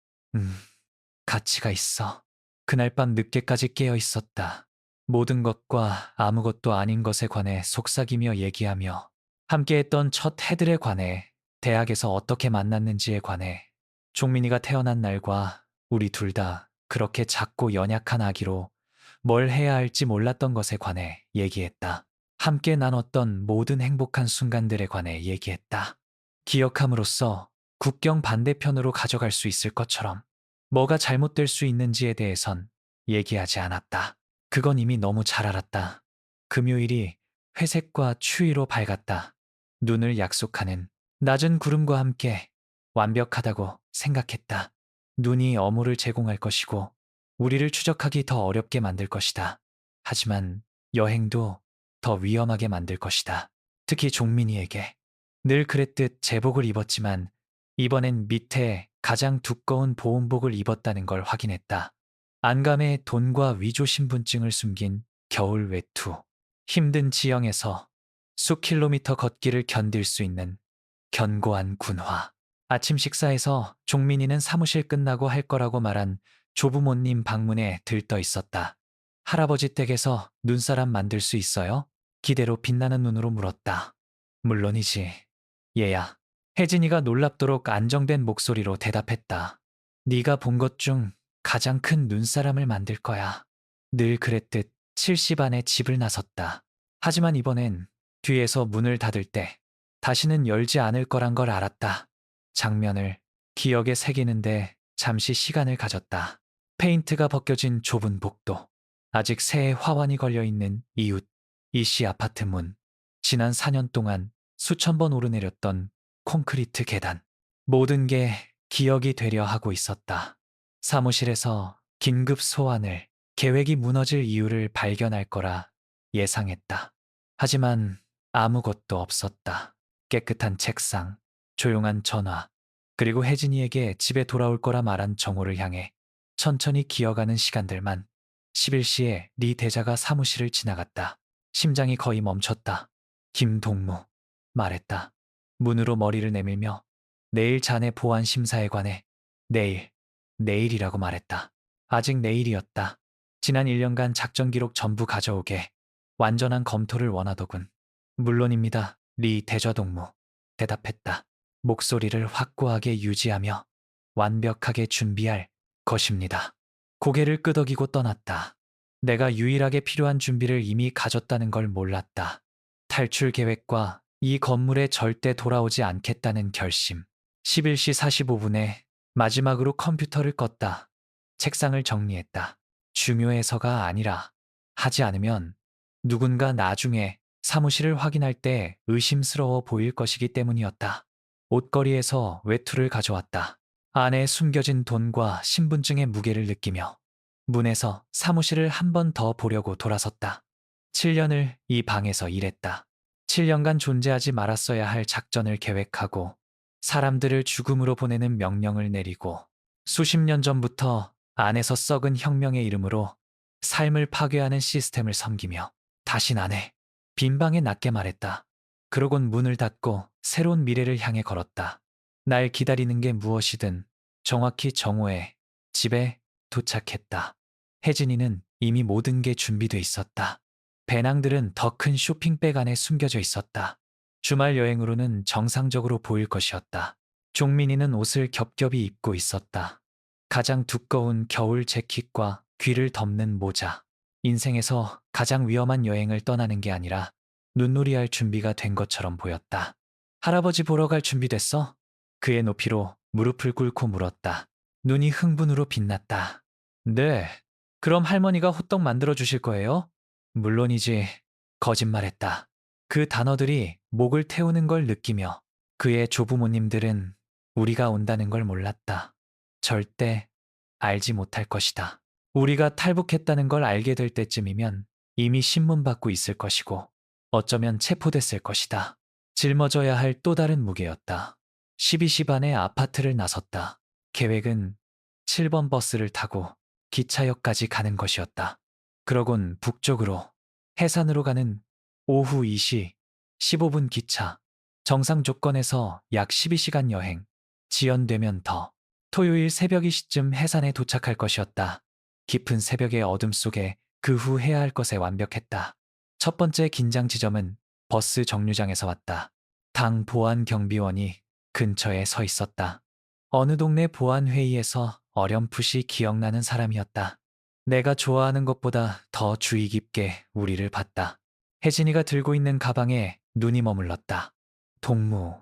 가치가 있어. 그날 밤 늦게까지 깨어 있었다. 모든 것과 아무것도 아닌 것에 관해 속삭이며 얘기하며 함께했던 첫 해들에 관해, 대학에서 어떻게 만났는지에 관해, 종민이가 태어난 날과 우리 둘 다 그렇게 작고 연약한 아기로 뭘 해야 할지 몰랐던 것에 관해 얘기했다. 함께 나눴던 모든 행복한 순간들에 관해 얘기했다. 기억함으로써 국경 반대편으로 가져갈 수 있을 것처럼. 뭐가 잘못될 수 있는지에 대해선 얘기하지 않았다. 그건 이미 너무 잘 알았다. 금요일이 회색과 추위로 밝았다. 눈을 약속하는 낮은 구름과 함께 완벽하다고 생각했다. 눈이 어물을 제공할 것이고 우리를 추적하기 더 어렵게 만들 것이다. 하지만 여행도 더 위험하게 만들 것이다. 특히 종민이에게. 늘 그랬듯 제복을 입었지만 이번엔 밑에 가장 두꺼운 보온복을 입었다는 걸 확인했다. 안감에 돈과 위조 신분증을 숨긴 겨울 외투. 힘든 지형에서 수킬로미터 걷기를 견딜 수 있는 견고한 군화. 아침 식사에서 종민이는 사무실 끝나고 할 거라고 말한 조부모님 방문에 들떠 있었다. 할아버지 댁에서 눈사람 만들 수 있어요? 기대로 빛나는 눈으로 물었다. 물론이지. 얘야. 혜진이가 놀랍도록 안정된 목소리로 대답했다. 네가 본 것 중 가장 큰 눈사람을 만들 거야. 늘 그랬듯 70 안에 집을 나섰다. 하지만 이번엔 뒤에서 문을 닫을 때 다시는 열지 않을 거란 걸 알았다. 장면을 기억에 새기는데 잠시 시간을 가졌다. 페인트가 벗겨진 좁은 복도, 아직 새에 화환이 걸려있는 이웃, 이씨 아파트 문, 지난 4년 동안 수천 번 오르내렸던 콘크리트 계단. 모든 게 기억이 되려 하고 있었다. 사무실에서 긴급 소환을, 계획이 무너질 이유를 발견할 거라 예상했다. 하지만 아무것도 없었다. 깨끗한 책상, 조용한 전화, 그리고 혜진이에게 집에 돌아올 거라 말한 정호를 향해 천천히 기어가는 시간들만. 11시에 네 대자가 사무실을 지나갔다. 심장이 거의 멈췄다. 김동무 말했다. 문으로 머리를 내밀며 내일 자네 보안 심사에 관해 내일이라고 말했다. 아직 내일이었다. 지난 1년간 작전 기록 전부 가져오게. 완전한 검토를 원하더군. 물론입니다. 리 대저동무 대답했다. 목소리를 확고하게 유지하며 완벽하게 준비할 것입니다. 고개를 끄덕이고 떠났다. 내가 유일하게 필요한 준비를 이미 가졌다는 걸 몰랐다. 탈출 계획과 이 건물에 절대 돌아오지 않겠다는 결심. 11시 45분에 마지막으로 컴퓨터를 껐다. 책상을 정리했다. 중요해서가 아니라 하지 않으면 누군가 나중에 사무실을 확인할 때 의심스러워 보일 것이기 때문이었다. 옷걸이에서 외투를 가져왔다. 안에 숨겨진 돈과 신분증의 무게를 느끼며 문에서 사무실을 한 번 더 보려고 돌아섰다. 7년을 이 방에서 일했다. 7년간 존재하지 말았어야 할 작전을 계획하고 사람들을 죽음으로 보내는 명령을 내리고 수십 년 전부터 안에서 썩은 혁명의 이름으로 삶을 파괴하는 시스템을 섬기며 다신 안 해. 빈 방에 낮게 말했다. 그러곤 문을 닫고 새로운 미래를 향해 걸었다. 날 기다리는 게 무엇이든 정확히 정오에 집에 도착했다. 혜진이는 이미 모든 게 준비돼 있었다. 배낭들은 더 큰 쇼핑백 안에 숨겨져 있었다. 주말 여행으로는 정상적으로 보일 것이었다. 종민이는 옷을 겹겹이 입고 있었다. 가장 두꺼운 겨울 재킷과 귀를 덮는 모자. 인생에서 가장 위험한 여행을 떠나는 게 아니라 눈놀이할 준비가 된 것처럼 보였다. 할아버지 보러 갈 준비 됐어? 그의 높이로 무릎을 꿇고 물었다. 눈이 흥분으로 빛났다. 네. 그럼 할머니가 호떡 만들어 주실 거예요? 물론이지. 거짓말했다. 그 단어들이 목을 태우는 걸 느끼며 그의 조부모님들은 우리가 온다는 걸 몰랐다. 절대 알지 못할 것이다. 우리가 탈북했다는 걸 알게 될 때쯤이면 이미 신문 받고 있을 것이고 어쩌면 체포됐을 것이다. 짊어져야 할 또 다른 무게였다. 12시 반에 아파트를 나섰다. 계획은 7번 버스를 타고 기차역까지 가는 것이었다. 그러곤 북쪽으로 해산으로 가는 오후 2시 15분 기차. 정상 조건에서 약 12시간 여행. 지연되면 더. 토요일 새벽 2시쯤 해산에 도착할 것이었다. 깊은 새벽의 어둠 속에 그 후 해야 할 것에 완벽했다. 첫 번째 긴장 지점은 버스 정류장에서 왔다. 당 보안 경비원이 근처에 서 있었다. 어느 동네 보안 회의에서 어렴풋이 기억나는 사람이었다. 내가 좋아하는 것보다 더 주의 깊게 우리를 봤다. 혜진이가 들고 있는 가방에 눈이 머물렀다. 동무.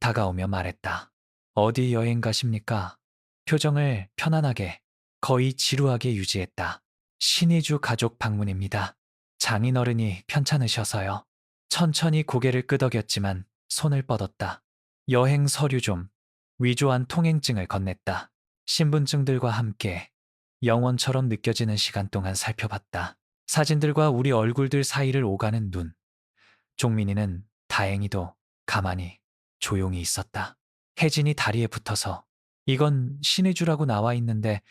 다가오며 말했다. 어디 여행 가십니까? 표정을 편안하게, 거의 지루하게 유지했다. 신의주 가족 방문입니다. 장인어른이 편찮으셔서요. 천천히 고개를 끄덕였지만 손을 뻗었다. 여행 서류 좀. 위조한 통행증을 건넸다. 신분증들과 함께 영원처럼 느껴지는 시간 동안 살펴봤다. 사진들과 우리 얼굴들 사이를 오가는 눈. 종민이는 다행히도 가만히 조용히 있었다. 혜진이 다리에 붙어서 이건 신의주라고 나와 있는데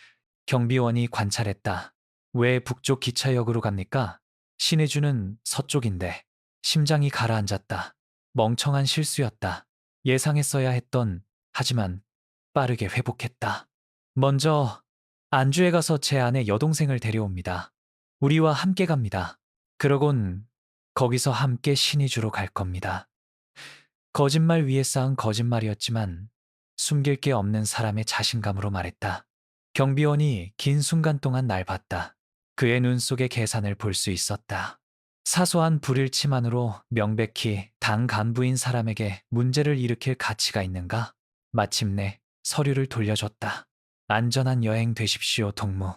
경비원이 관찰했다. 왜 북쪽 기차역으로 갑니까? 신의주는 서쪽인데. 심장이 가라앉았다. 멍청한 실수였다. 예상했어야 했던 하지만 빠르게 회복했다. 먼저 안주에 가서 제 아내 여동생을 데려옵니다. 우리와 함께 갑니다. 그러곤 거기서 함께 신의주로 갈 겁니다. 거짓말 위에 쌓은 거짓말이었지만 숨길 게 없는 사람의 자신감으로 말했다. 경비원이 긴 순간 동안 날 봤다. 그의 눈 속의 계산을 볼 수 있었다. 사소한 불일치만으로 명백히 당 간부인 사람에게 문제를 일으킬 가치가 있는가? 마침내 서류를 돌려줬다. 안전한 여행 되십시오, 동무.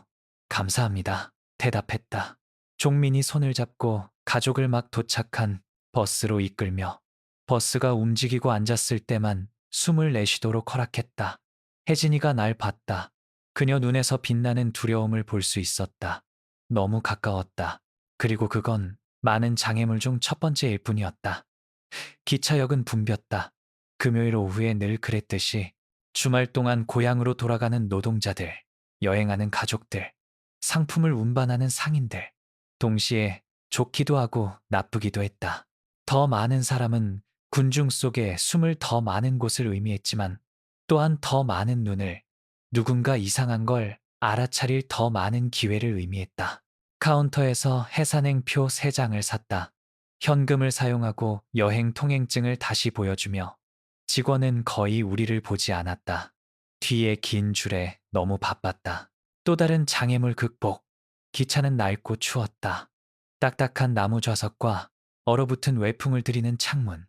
감사합니다. 대답했다. 종민이 손을 잡고 가족을 막 도착한 버스로 이끌며 버스가 움직이고 앉았을 때만 숨을 내쉬도록 허락했다. 혜진이가 날 봤다. 그녀 눈에서 빛나는 두려움을 볼 수 있었다. 너무 가까웠다. 그리고 그건 많은 장애물 중 첫 번째일 뿐이었다. 기차역은 붐볐다. 금요일 오후에 늘 그랬듯이 주말 동안 고향으로 돌아가는 노동자들, 여행하는 가족들, 상품을 운반하는 상인들. 동시에 좋기도 하고 나쁘기도 했다. 더 많은 사람은 군중 속에 숨을 더 많은 곳을 의미했지만 또한 더 많은 눈을, 누군가 이상한 걸 알아차릴 더 많은 기회를 의미했다. 카운터에서 해산행표 3장을 샀다. 현금을 사용하고 여행 통행증을 다시 보여주며 직원은 거의 우리를 보지 않았다. 뒤에 긴 줄에 너무 바빴다. 또 다른 장애물 극복. 기차는 낡고 추웠다. 딱딱한 나무 좌석과 얼어붙은 외풍을 들이는 창문.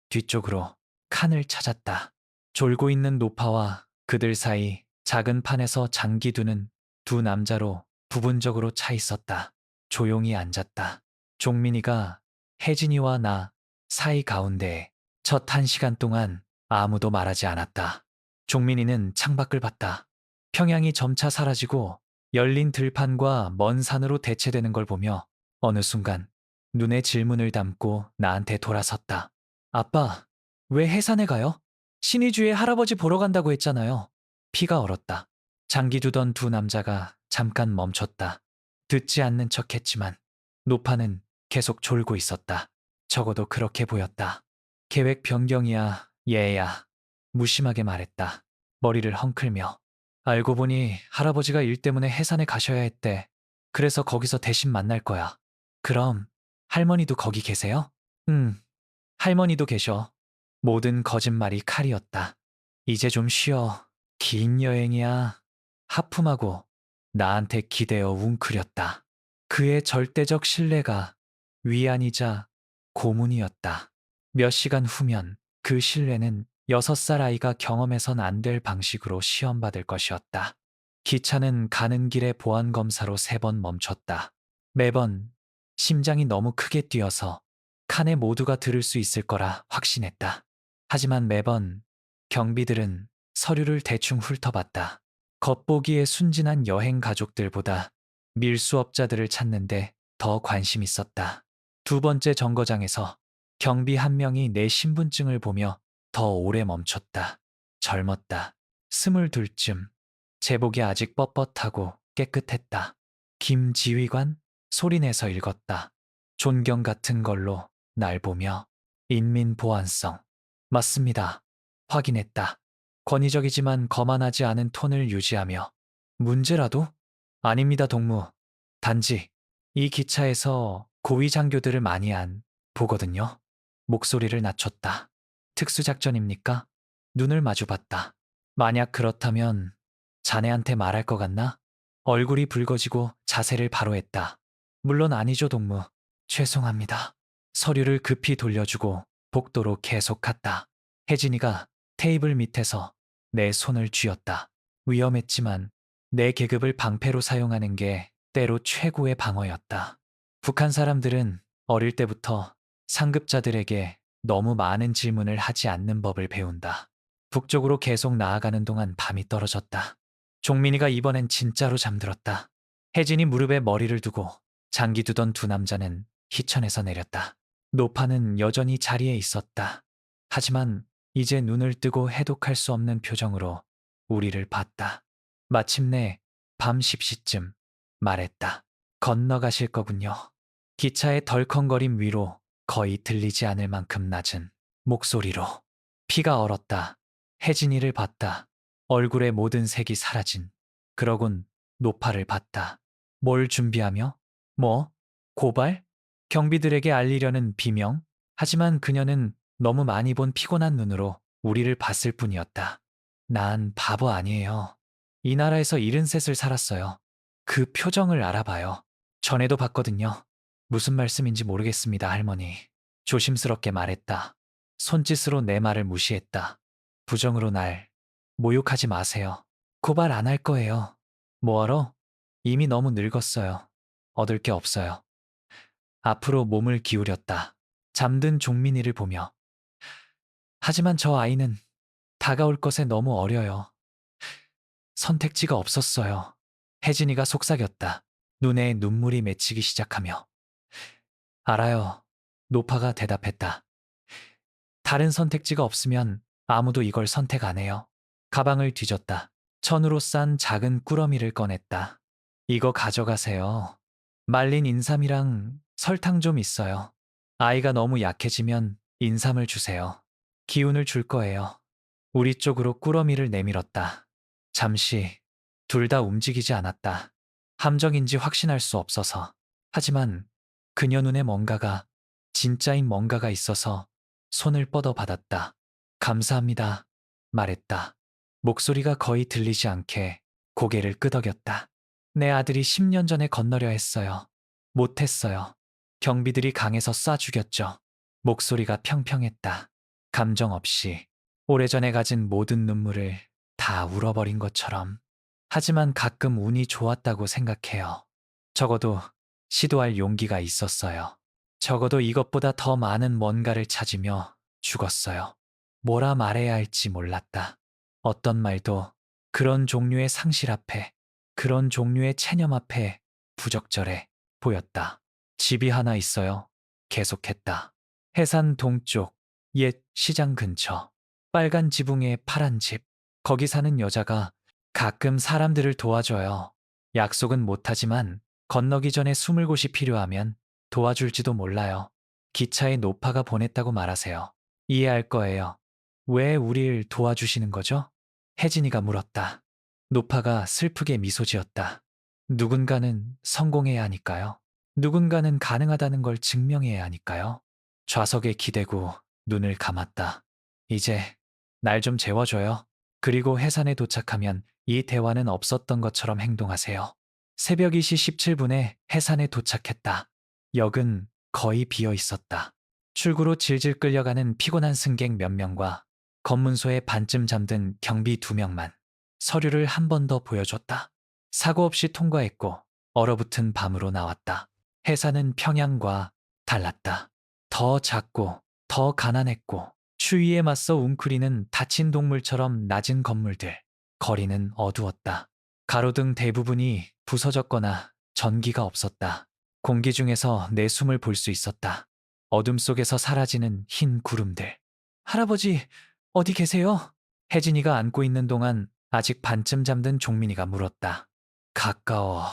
뒤쪽으로 칸을 찾았다. 졸고 있는 노파와 그들 사이 작은 판에서 장기 두는 두 남자로 부분적으로 차 있었다. 조용히 앉았다. 종민이가 혜진이와 나 사이 가운데에 첫 1시간 동안 아무도 말하지 않았다. 종민이는 창밖을 봤다. 평양이 점차 사라지고 열린 들판과 먼 산으로 대체되는 걸 보며 어느 순간 눈에 질문을 담고 나한테 돌아섰다. 아빠, 왜 해산에 가요? 신의주의 할아버지 보러 간다고 했잖아요. 피가 얼었다. 장기 두던 두 남자가 잠깐 멈췄다. 듣지 않는 척 했지만 노파는 계속 졸고 있었다. 적어도 그렇게 보였다. 계획 변경이야, 얘야. 무심하게 말했다. 머리를 헝클며. 알고 보니 할아버지가 일 때문에 해산에 가셔야 했대. 그래서 거기서 대신 만날 거야. 그럼 할머니도 거기 계세요? 응, 할머니도 계셔. 모든 거짓말이 칼이었다. 이제 좀 쉬어. 긴 여행이야. 하품하고 나한테 기대어 웅크렸다. 그의 절대적 신뢰가 위안이자 고문이었다. 몇 시간 후면 그 신뢰는 6살 아이가 경험해선 안 될 방식으로 시험받을 것이었다. 기차는 가는 길에 보안검사로 3번 멈췄다. 매번 심장이 너무 크게 뛰어서 칸에 모두가 들을 수 있을 거라 확신했다. 하지만 매번 경비들은 서류를 대충 훑어봤다. 겉보기에 순진한 여행 가족들보다 밀수업자들을 찾는데 더 관심 있었다. 두 번째 정거장에서 경비 한 명이 내 신분증을 보며 더 오래 멈췄다. 젊었다. 22쯤. 제복이 아직 뻣뻣하고 깨끗했다. 김지휘관? 소리내서 읽었다. 존경 같은 걸로 날 보며. 인민보안성. 맞습니다. 확인했다. 권위적이지만 거만하지 않은 톤을 유지하며. 문제라도? 아닙니다, 동무. 단지 이 기차에서 고위 장교들을 많이 안 보거든요. 목소리를 낮췄다. 특수작전입니까? 눈을 마주봤다. 만약 그렇다면 자네한테 말할 것 같나? 얼굴이 붉어지고 자세를 바로 했다. 물론 아니죠, 동무. 죄송합니다. 서류를 급히 돌려주고 복도로 계속 갔다. 혜진이가 테이블 밑에서 내 손을 쥐었다. 위험했지만 내 계급을 방패로 사용하는 게 때로 최고의 방어였다. 북한 사람들은 어릴 때부터 상급자들에게 너무 많은 질문을 하지 않는 법을 배운다. 북쪽으로 계속 나아가는 동안 밤이 떨어졌다. 종민이가 이번엔 진짜로 잠들었다. 혜진이 무릎에 머리를 두고 장기 두던 두 남자는 희천에서 내렸다. 노파는 여전히 자리에 있었다. 하지만 이제 눈을 뜨고 해독할 수 없는 표정으로 우리를 봤다. 마침내 밤 10시쯤 말했다. 건너가실 거군요. 기차의 덜컹거림 위로 거의 들리지 않을 만큼 낮은 목소리로. 피가 얼었다. 혜진이를 봤다. 얼굴의 모든 색이 사라진. 그러곤 노파를 봤다. 뭘 준비하며? 뭐? 고발? 경비들에게 알리려는 비명? 하지만 그녀는 너무 많이 본 피곤한 눈으로 우리를 봤을 뿐이었다. 난 바보 아니에요. 이 나라에서 73을 살았어요. 그 표정을 알아봐요. 전에도 봤거든요. 무슨 말씀인지 모르겠습니다, 할머니. 조심스럽게 말했다. 손짓으로 내 말을 무시했다. 부정으로 날 모욕하지 마세요. 고발 안 할 거예요. 뭐하러? 이미 너무 늙었어요. 얻을 게 없어요. 앞으로 몸을 기울였다. 잠든 종민이를 보며. 하지만 저 아이는 다가올 것에 너무 어려요. 선택지가 없었어요. 혜진이가 속삭였다. 눈에 눈물이 맺히기 시작하며. 알아요. 노파가 대답했다. 다른 선택지가 없으면 아무도 이걸 선택 안 해요. 가방을 뒤졌다. 천으로 싼 작은 꾸러미를 꺼냈다. 이거 가져가세요. 말린 인삼이랑 설탕 좀 있어요. 아이가 너무 약해지면 인삼을 주세요. 기운을 줄 거예요. 우리 쪽으로 꾸러미를 내밀었다. 잠시 둘 다 움직이지 않았다. 함정인지 확신할 수 없어서. 하지만 그녀 눈에 뭔가가, 진짜인 뭔가가 있어서 손을 뻗어받았다. 감사합니다. 말했다. 목소리가 거의 들리지 않게 고개를 끄덕였다. 내 아들이 10년 전에 건너려 했어요. 못했어요. 경비들이 강에서 쏴 죽였죠. 목소리가 평평했다. 감정 없이 오래전에 가진 모든 눈물을 다 울어버린 것처럼. 하지만 가끔 운이 좋았다고 생각해요. 적어도 시도할 용기가 있었어요. 적어도 이것보다 더 많은 뭔가를 찾으며 죽었어요. 뭐라 말해야 할지 몰랐다. 어떤 말도 그런 종류의 상실 앞에, 그런 종류의 체념 앞에 부적절해 보였다. 집이 하나 있어요. 계속했다. 해산 동쪽, 옛 시장 근처. 빨간 지붕에 파란 집. 거기 사는 여자가 가끔 사람들을 도와줘요. 약속은 못하지만 건너기 전에 숨을 곳이 필요하면 도와줄지도 몰라요. 기차에 노파가 보냈다고 말하세요. 이해할 거예요. 왜 우릴 도와주시는 거죠? 혜진이가 물었다. 노파가 슬프게 미소 지었다. 누군가는 성공해야 하니까요. 누군가는 가능하다는 걸 증명해야 하니까요. 좌석에 기대고 눈을 감았다. 이제 날 좀 재워줘요. 그리고 해산에 도착하면 이 대화는 없었던 것처럼 행동하세요. 새벽 2시 17분에 해산에 도착했다. 역은 거의 비어 있었다. 출구로 질질 끌려가는 피곤한 승객 몇 명과 검문소에 반쯤 잠든 경비 2명만 서류를 한 번 더 보여줬다. 사고 없이 통과했고 얼어붙은 밤으로 나왔다. 해산은 평양과 달랐다. 더 작고 더 가난했고 추위에 맞서 웅크리는 다친 동물처럼 낮은 건물들. 거리는 어두웠다. 가로등 대부분이 부서졌거나 전기가 없었다. 공기 중에서 내 숨을 볼 수 있었다. 어둠 속에서 사라지는 흰 구름들. 할아버지, 어디 계세요? 혜진이가 안고 있는 동안 아직 반쯤 잠든 종민이가 물었다. 가까워.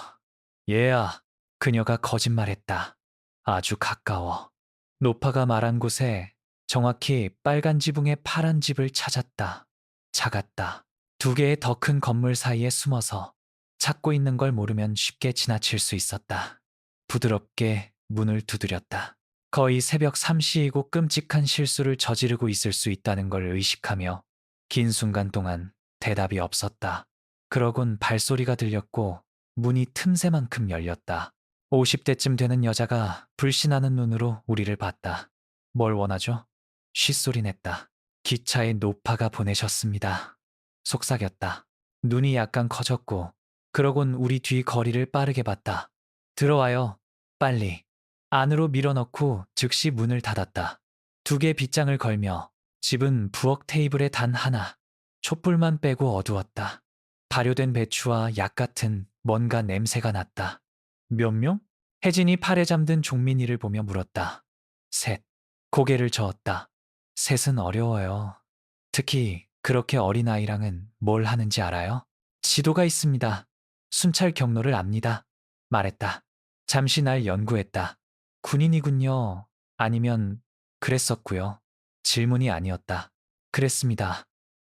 얘야, 그녀가 거짓말했다. 아주 가까워. 노파가 말한 곳에 정확히 빨간 지붕의 파란 집을 찾았다. 작았다. 2개의 더 큰 건물 사이에 숨어서 찾고 있는 걸 모르면 쉽게 지나칠 수 있었다. 부드럽게 문을 두드렸다. 거의 새벽 3시이고 끔찍한 실수를 저지르고 있을 수 있다는 걸 의식하며 긴 순간 동안 대답이 없었다. 그러곤 발소리가 들렸고 문이 틈새만큼 열렸다. 50대쯤 되는 여자가 불신하는 눈으로 우리를 봤다. 뭘 원하죠? 쉿소리 냈다. 기차에 노파가 보내셨습니다. 속삭였다. 눈이 약간 커졌고 그러곤 우리 뒤 거리를 빠르게 봤다. 들어와요. 빨리. 안으로 밀어넣고 즉시 문을 닫았다. 2개 빗장을 걸며 집은 부엌 테이블에 단 하나. 촛불만 빼고 어두웠다. 발효된 배추와 약 같은 뭔가 냄새가 났다. 몇 명? 혜진이 팔에 잠든 종민이를 보며 물었다. 셋. 고개를 저었다. 셋은 어려워요. 특히 그렇게 어린아이랑은 뭘 하는지 알아요? 지도가 있습니다. 순찰 경로를 압니다. 말했다. 잠시 날 연구했다. 군인이군요. 아니면 그랬었고요. 질문이 아니었다. 그랬습니다.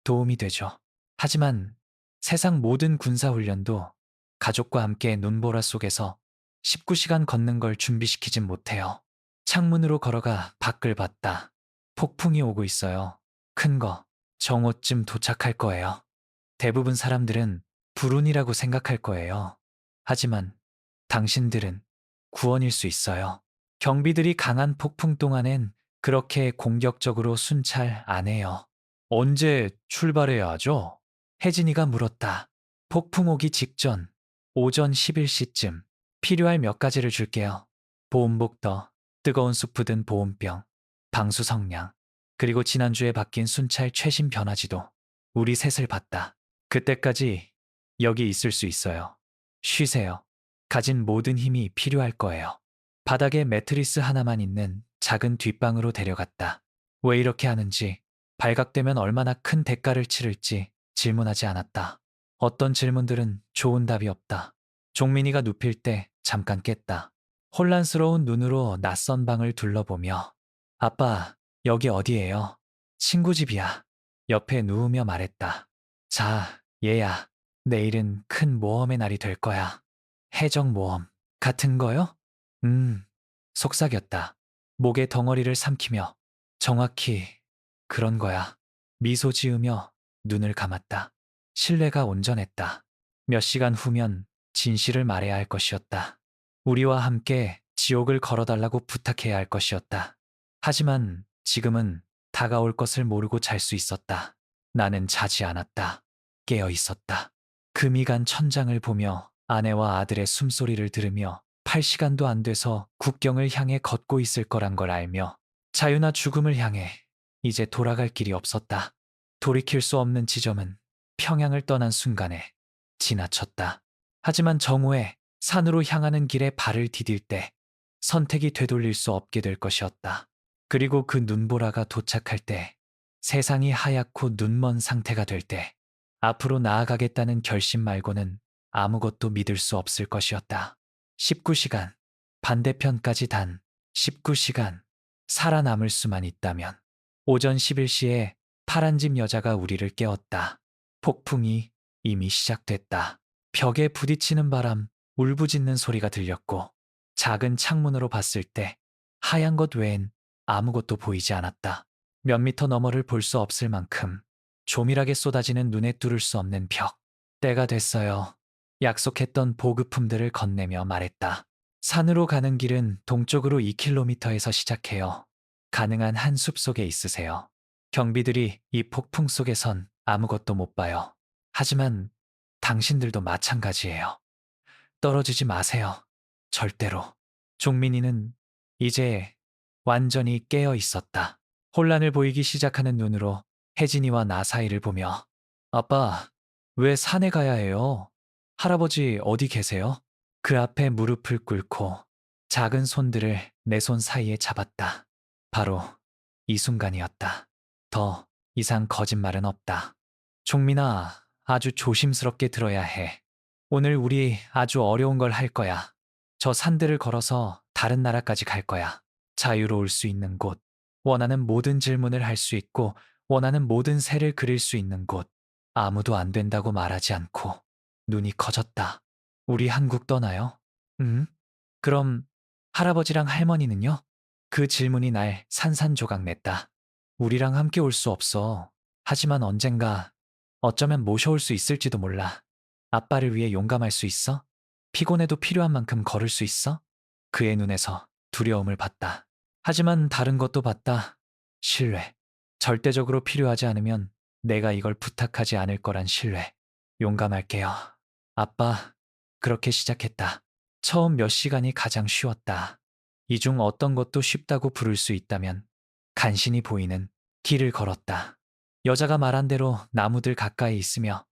도움이 되죠. 하지만 세상 모든 군사훈련도 가족과 함께 눈보라 속에서 19시간 걷는 걸 준비시키진 못해요. 창문으로 걸어가 밖을 봤다. 폭풍이 오고 있어요. 큰 거. 정오쯤 도착할 거예요. 대부분 사람들은 불운이라고 생각할 거예요. 하지만 당신들은 구원일 수 있어요. 경비들이 강한 폭풍 동안엔 그렇게 공격적으로 순찰 안 해요. 언제 출발해야 하죠? 혜진이가 물었다. 폭풍 오기 직전, 오전 11시쯤. 필요할 몇 가지를 줄게요. 보온복더, 뜨거운 수프 든 보온병, 방수 성냥, 그리고 지난주에 바뀐 순찰 최신 변화지도. 우리 셋을 봤다. 그때까지 여기 있을 수 있어요. 쉬세요. 가진 모든 힘이 필요할 거예요. 바닥에 매트리스 하나만 있는 작은 뒷방으로 데려갔다. 왜 이렇게 하는지, 발각되면 얼마나 큰 대가를 치를지 질문하지 않았다. 어떤 질문들은 좋은 답이 없다. 종민이가 눕힐 때 잠깐 깼다. 혼란스러운 눈으로 낯선 방을 둘러보며 아빠, 여기 어디예요? 친구 집이야. 옆에 누우며 말했다. 자, 얘야. 내일은 큰 모험의 날이 될 거야. 해적 모험 같은 거요? 속삭였다. 목에 덩어리를 삼키며 정확히 그런 거야. 미소 지으며 눈을 감았다. 신뢰가 온전했다. 몇 시간 후면 진실을 말해야 할 것이었다. 우리와 함께 지옥을 걸어달라고 부탁해야 할 것이었다. 하지만 지금은 다가올 것을 모르고 잘 수 있었다. 나는 자지 않았다. 깨어 있었다. 금이 간 천장을 보며 아내와 아들의 숨소리를 들으며 8시간도 안 돼서 국경을 향해 걷고 있을 거란 걸 알며 자유나 죽음을 향해 이제 돌아갈 길이 없었다. 돌이킬 수 없는 지점은 평양을 떠난 순간에 지나쳤다. 하지만 정오에 산으로 향하는 길에 발을 디딜 때 선택이 되돌릴 수 없게 될 것이었다. 그리고 그 눈보라가 도착할 때 세상이 하얗고 눈먼 상태가 될 때 앞으로 나아가겠다는 결심 말고는 아무것도 믿을 수 없을 것이었다. 19시간, 반대편까지 단 19시간, 살아남을 수만 있다면. 오전 11시에 파란 집 여자가 우리를 깨웠다. 폭풍이 이미 시작됐다. 벽에 부딪히는 바람, 울부짖는 소리가 들렸고 작은 창문으로 봤을 때 하얀 것 외엔 아무것도 보이지 않았다. 몇 미터 너머를 볼 수 없을 만큼 조밀하게 쏟아지는 눈에 뚫을 수 없는 벽. 때가 됐어요. 약속했던 보급품들을 건네며 말했다. 산으로 가는 길은 동쪽으로 2km에서 시작해요. 가능한 한 숲속에 있으세요. 경비들이 이 폭풍 속에선 아무것도 못 봐요. 하지만 당신들도 마찬가지예요. 떨어지지 마세요. 절대로. 종민이는 이제 완전히 깨어 있었다. 혼란을 보이기 시작하는 눈으로 혜진이와 나 사이를 보며 아빠, 왜 산에 가야 해요? 할아버지 어디 계세요? 그 앞에 무릎을 꿇고 작은 손들을 내 손 사이에 잡았다. 바로 이 순간이었다. 더 이상 거짓말은 없다. 종민아, 아주 조심스럽게 들어야 해. 오늘 우리 아주 어려운 걸 할 거야. 저 산들을 걸어서 다른 나라까지 갈 거야. 자유로울 수 있는 곳. 원하는 모든 질문을 할 수 있고 원하는 모든 새를 그릴 수 있는 곳. 아무도 안 된다고 말하지 않고 눈이 커졌다. 우리 한국 떠나요? 응? 그럼 할아버지랑 할머니는요? 그 질문이 날 산산조각 냈다. 우리랑 함께 올 수 없어. 하지만 언젠가 어쩌면 모셔올 수 있을지도 몰라. 아빠를 위해 용감할 수 있어? 피곤해도 필요한 만큼 걸을 수 있어? 그의 눈에서 두려움을 봤다. 하지만 다른 것도 봤다. 신뢰. 절대적으로 필요하지 않으면 내가 이걸 부탁하지 않을 거란 신뢰. 용감할게요. 아빠, 그렇게 시작했다. 처음 몇 시간이 가장 쉬웠다. 이 중 어떤 것도 쉽다고 부를 수 있다면 간신히 보이는 길을 걸었다. 여자가 말한 대로 나무들 가까이 있으며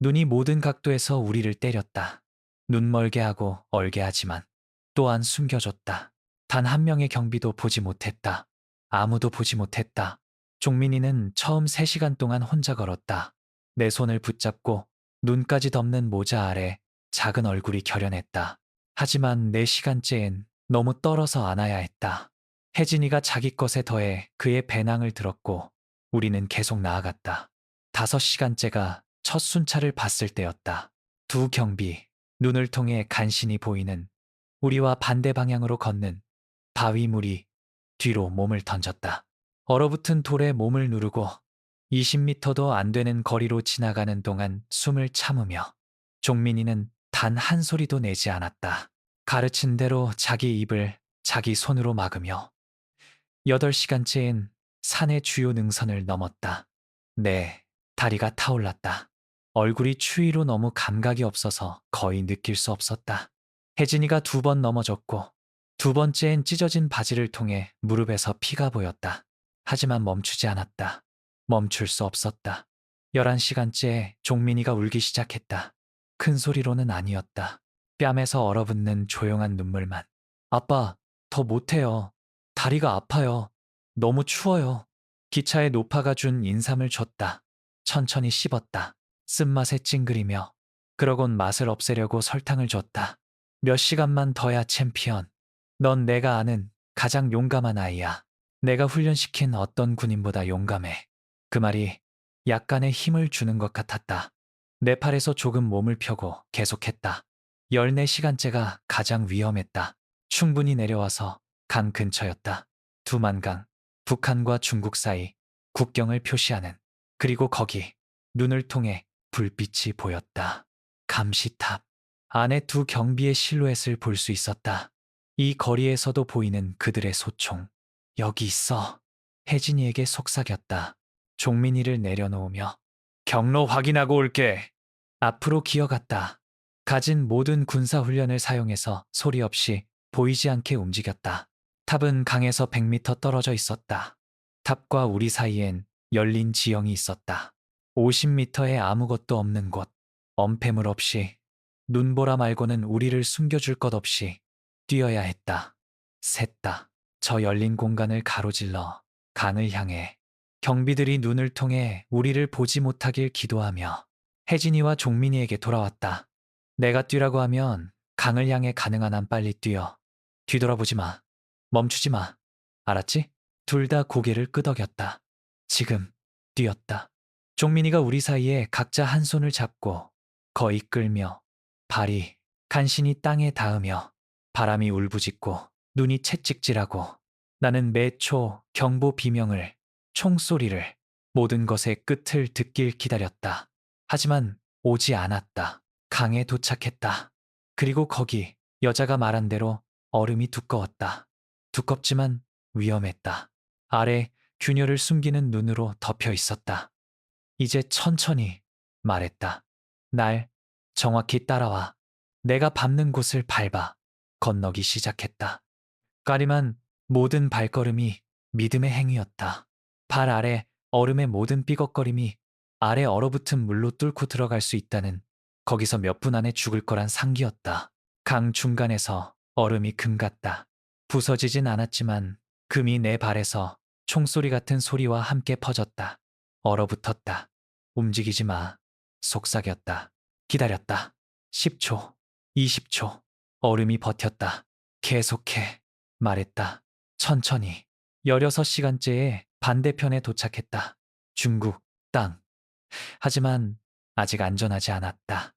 눈이 모든 각도에서 우리를 때렸다. 눈 멀게 하고 얼게 하지만 또한 숨겨줬다. 단 한 명의 경비도 보지 못했다. 아무도 보지 못했다. 종민이는 처음 3시간 동안 혼자 걸었다. 내 손을 붙잡고 눈까지 덮는 모자 아래 작은 얼굴이 결연했다. 하지만 4시간째엔 너무 떨어서 안아야 했다. 혜진이가 자기 것에 더해 그의 배낭을 들었고 우리는 계속 나아갔다. 5시간째가 첫 순찰을 봤을 때였다. 두 경비, 눈을 통해 간신히 보이는 우리와 반대 방향으로 걷는 바위물이 뒤로 몸을 던졌다. 얼어붙은 돌에 몸을 누르고 20m도 안 되는 거리로 지나가는 동안 숨을 참으며 종민이는 단 한 소리도 내지 않았다. 가르친 대로 자기 입을 자기 손으로 막으며 8시간째엔 산의 주요 능선을 넘었다. 네, 다리가 타올랐다. 얼굴이 추위로 너무 감각이 없어서 거의 느낄 수 없었다. 혜진이가 2번 넘어졌고 2번째엔 찢어진 바지를 통해 무릎에서 피가 보였다. 하지만 멈추지 않았다. 멈출 수 없었다. 11시간째에 종민이가 울기 시작했다. 큰 소리로는 아니었다. 뺨에서 얼어붙는 조용한 눈물만. 아빠, 더 못해요. 다리가 아파요. 너무 추워요. 기차에 노파가 준 인삼을 줬다. 천천히 씹었다. 쓴맛에 찡그리며. 그러곤 맛을 없애려고 설탕을 줬다. 몇 시간만 더야 챔피언. 넌 내가 아는 가장 용감한 아이야. 내가 훈련시킨 어떤 군인보다 용감해. 그 말이 약간의 힘을 주는 것 같았다. 내 팔에서 조금 몸을 펴고 계속했다. 14시간째가 가장 위험했다. 충분히 내려와서 강 근처였다. 두만강, 북한과 중국 사이 국경을 표시하는, 그리고 거기 눈을 통해 불빛이 보였다. 감시탑. 안에 두 경비의 실루엣을 볼 수 있었다. 이 거리에서도 보이는 그들의 소총. 여기 있어. 혜진이에게 속삭였다. 종민이를 내려놓으며 경로 확인하고 올게. 앞으로 기어갔다. 가진 모든 군사훈련을 사용해서 소리 없이 보이지 않게 움직였다. 탑은 강에서 100m 떨어져 있었다. 탑과 우리 사이엔 열린 지형이 있었다. 50m에 아무것도 없는 곳. 엄폐물 없이, 눈보라 말고는 우리를 숨겨줄 것 없이 뛰어야 했다. 샜다. 저 열린 공간을 가로질러 강을 향해. 경비들이 눈을 통해 우리를 보지 못하길 기도하며 혜진이와 종민이에게 돌아왔다. 내가 뛰라고 하면 강을 향해 가능한 한 빨리 뛰어. 뒤돌아보지 마. 멈추지 마. 알았지? 둘 다 고개를 끄덕였다. 지금 뛰었다. 종민이가 우리 사이에 각자 한 손을 잡고 거의 끌며 발이 간신히 땅에 닿으며 바람이 울부짖고 눈이 채찍질하고 나는 매초 경보 비명을, 총소리를, 모든 것의 끝을 듣길 기다렸다. 하지만 오지 않았다. 강에 도착했다. 그리고 거기 여자가 말한 대로 얼음이 두꺼웠다. 두껍지만 위험했다. 아래 균열을 숨기는 눈으로 덮여 있었다. 이제 천천히 말했다. 날 정확히 따라와. 내가 밟는 곳을 밟아. 건너기 시작했다. 까림한 모든 발걸음이 믿음의 행위였다. 발 아래 얼음의 모든 삐걱거림이 아래 얼어붙은 물로 뚫고 들어갈 수 있다는, 거기서 몇 분 안에 죽을 거란 상기였다. 강 중간에서 얼음이 금 같다. 부서지진 않았지만 금이 내 발에서 총소리 같은 소리와 함께 퍼졌다. 얼어붙었다. 움직이지 마. 속삭였다. 기다렸다. 10초, 20초. 얼음이 버텼다. 계속해. 말했다. 천천히. 16시간째에 반대편에 도착했다. 중국 땅. 하지만 아직 안전하지 않았다.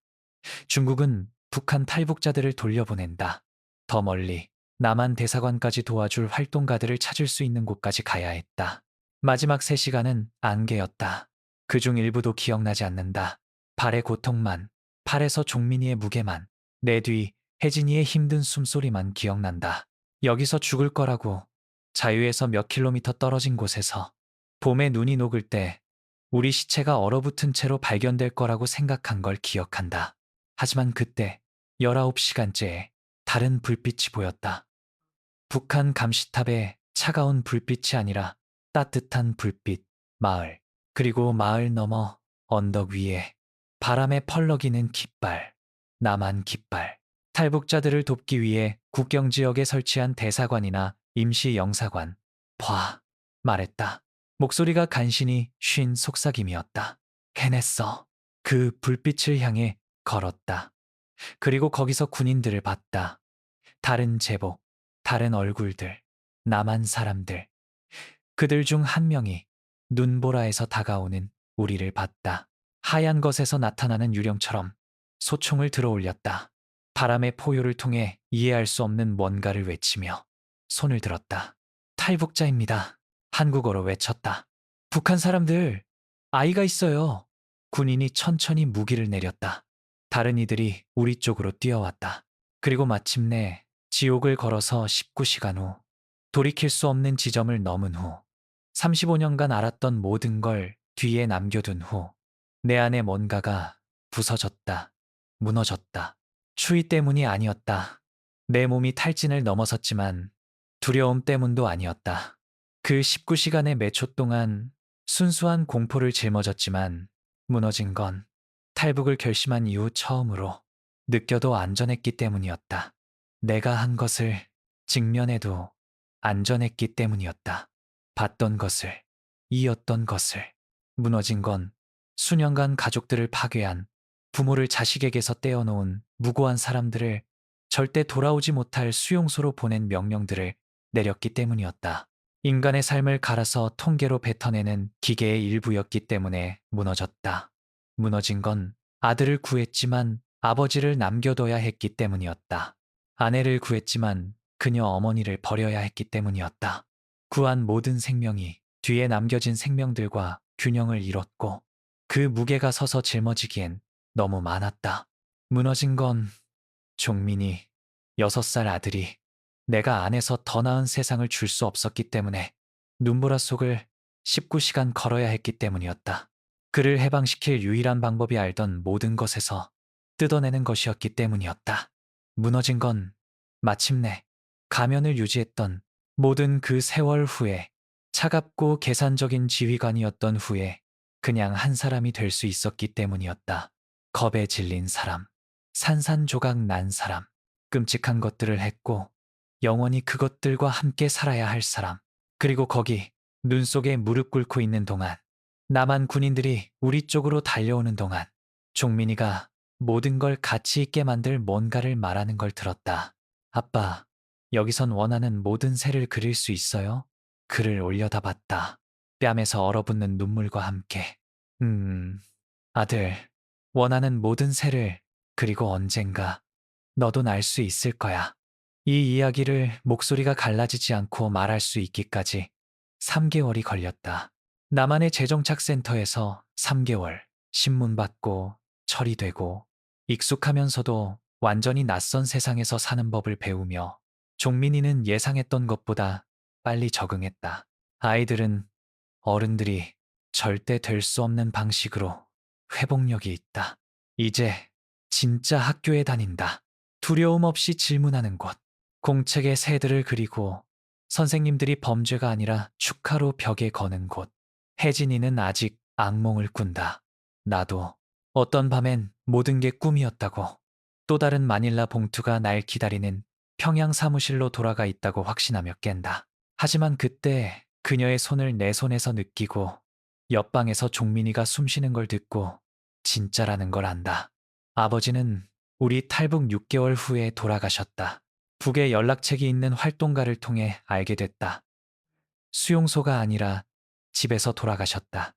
중국은 북한 탈북자들을 돌려보낸다. 더 멀리 남한 대사관까지 도와줄 활동가들을 찾을 수 있는 곳까지 가야 했다. 마지막 3시간은 안개였다. 그중 일부도 기억나지 않는다. 발의 고통만, 팔에서 종민이의 무게만, 내 뒤 혜진이의 힘든 숨소리만 기억난다. 여기서 죽을 거라고, 자유에서 몇 킬로미터 떨어진 곳에서 봄에 눈이 녹을 때 우리 시체가 얼어붙은 채로 발견될 거라고 생각한 걸 기억한다. 하지만 그때 19시간째에 다른 불빛이 보였다. 북한 감시탑의 차가운 불빛이 아니라 따뜻한 불빛, 마을, 그리고 마을 너머 언덕 위에 바람에 펄럭이는 깃발, 남한 깃발. 탈북자들을 돕기 위해 국경 지역에 설치한 대사관이나 임시 영사관. 봐, 말했다. 목소리가 간신히 쉰 속삭임이었다. 해냈어. 그 불빛을 향해 걸었다. 그리고 거기서 군인들을 봤다. 다른 제복, 다른 얼굴들, 남한 사람들. 그들 중 한 명이 눈보라에서 다가오는 우리를 봤다. 하얀 것에서 나타나는 유령처럼 소총을 들어 올렸다. 바람의 포효를 통해 이해할 수 없는 뭔가를 외치며 손을 들었다. 탈북자입니다. 한국어로 외쳤다. 북한 사람들, 아이가 있어요. 군인이 천천히 무기를 내렸다. 다른 이들이 우리 쪽으로 뛰어왔다. 그리고 마침내 지옥을 걸어서 19시간 후, 돌이킬 수 없는 지점을 넘은 후, 35년간 알았던 모든 걸 뒤에 남겨둔 후, 내 안에 뭔가가 부서졌다. 무너졌다. 추위 때문이 아니었다. 내 몸이 탈진을 넘어섰지만 두려움 때문도 아니었다. 그 19시간의 몇 초 동안 순수한 공포를 짊어졌지만 무너진 건 탈북을 결심한 이후 처음으로 느껴도 안전했기 때문이었다. 내가 한 것을 직면해도 안전했기 때문이었다. 봤던 것을, 이었던 것을. 무너진 건 수년간 가족들을 파괴한, 부모를 자식에게서 떼어놓은 무고한 사람들을 절대 돌아오지 못할 수용소로 보낸 명령들을 내렸기 때문이었다. 인간의 삶을 갈아서 통계로 뱉어내는 기계의 일부였기 때문에 무너졌다. 무너진 건 아들을 구했지만 아버지를 남겨둬야 했기 때문이었다. 아내를 구했지만 그녀 어머니를 버려야 했기 때문이었다. 구한 모든 생명이 뒤에 남겨진 생명들과 균형을 잃었고 그 무게가 서서 짊어지기엔 너무 많았다. 무너진 건 종민이 6살 아들이 내가 안에서 더 나은 세상을 줄 수 없었기 때문에 눈보라 속을 19시간 걸어야 했기 때문이었다. 그를 해방시킬 유일한 방법이 알던 모든 것에서 뜯어내는 것이었기 때문이었다. 무너진 건 마침내 가면을 유지했던 모든 그 세월 후에 차갑고 계산적인 지휘관이었던 후에 그냥 한 사람이 될 수 있었기 때문이었다. 겁에 질린 사람, 산산조각 난 사람, 끔찍한 것들을 했고 영원히 그것들과 함께 살아야 할 사람, 그리고 거기 눈 속에 무릎 꿇고 있는 동안 남한 군인들이 우리 쪽으로 달려오는 동안 종민이가 모든 걸 가치 있게 만들 뭔가를 말하는 걸 들었다. 아빠, 여기선 원하는 모든 새를 그릴 수 있어요? 글을 올려다 봤다. 뺨에서 얼어붙는 눈물과 함께. 아들, 원하는 모든 새를 그리고 언젠가 너도 날 수 있을 거야. 이 이야기를 목소리가 갈라지지 않고 말할 수 있기까지 3개월이 걸렸다. 나만의 재정착센터에서 3개월 신문 받고 처리되고 익숙하면서도 완전히 낯선 세상에서 사는 법을 배우며 종민이는 예상했던 것보다 빨리 적응했다. 아이들은 어른들이 절대 될 수 없는 방식으로 회복력이 있다. 이제 진짜 학교에 다닌다. 두려움 없이 질문하는 곳. 공책에 새들을 그리고 선생님들이 범죄가 아니라 축하로 벽에 거는 곳. 혜진이는 아직 악몽을 꾼다. 나도 어떤 밤엔 모든 게 꿈이었다고. 또 다른 마닐라 봉투가 날 기다리는 평양 사무실로 돌아가 있다고 확신하며 깬다. 하지만 그때 그녀의 손을 내 손에서 느끼고 옆방에서 종민이가 숨쉬는 걸 듣고 진짜라는 걸 안다. 아버지는 우리 탈북 6개월 후에 돌아가셨다. 북에 연락책이 있는 활동가를 통해 알게 됐다. 수용소가 아니라 집에서 돌아가셨다.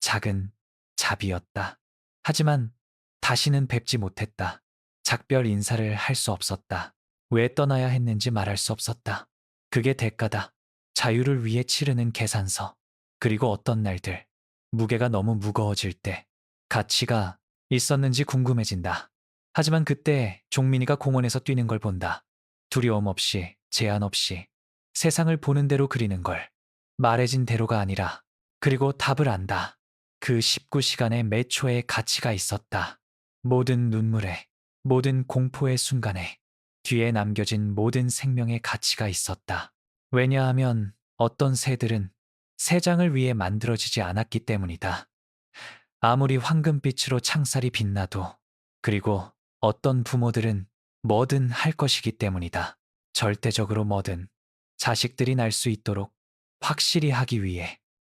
작은 자비였다. 하지만 다시는 뵙지 못했다. 작별 인사를 할 수 없었다. 왜 떠나야 했는지 말할 수 없었다. 그게 대가다. 자유를 위해 치르는 계산서. 그리고 어떤 날들, 무게가 너무 무거워질 때 가치가 있었는지 궁금해진다. 하지만 그때 종민이가 공원에서 뛰는 걸 본다. 두려움 없이, 제한 없이 세상을 보는 대로 그리는 걸. 말해진 대로가 아니라. 그리고 답을 안다. 그 19시간의 매 초에 가치가 있었다. 모든 눈물에, 모든 공포의 순간에, 뒤에 남겨진 모든 생명의 가치가 있었다. 왜냐하면 어떤 새들은 새 장을 위해 만들어지지 않았기 때문이다. 아무리 황금빛으로 창살이 빛나도, 그리고 어떤 부모들은 뭐든 할 것이기 때문이다. 절대적으로 뭐든 자식들이 날 수 있도록 확실히 하기 위해.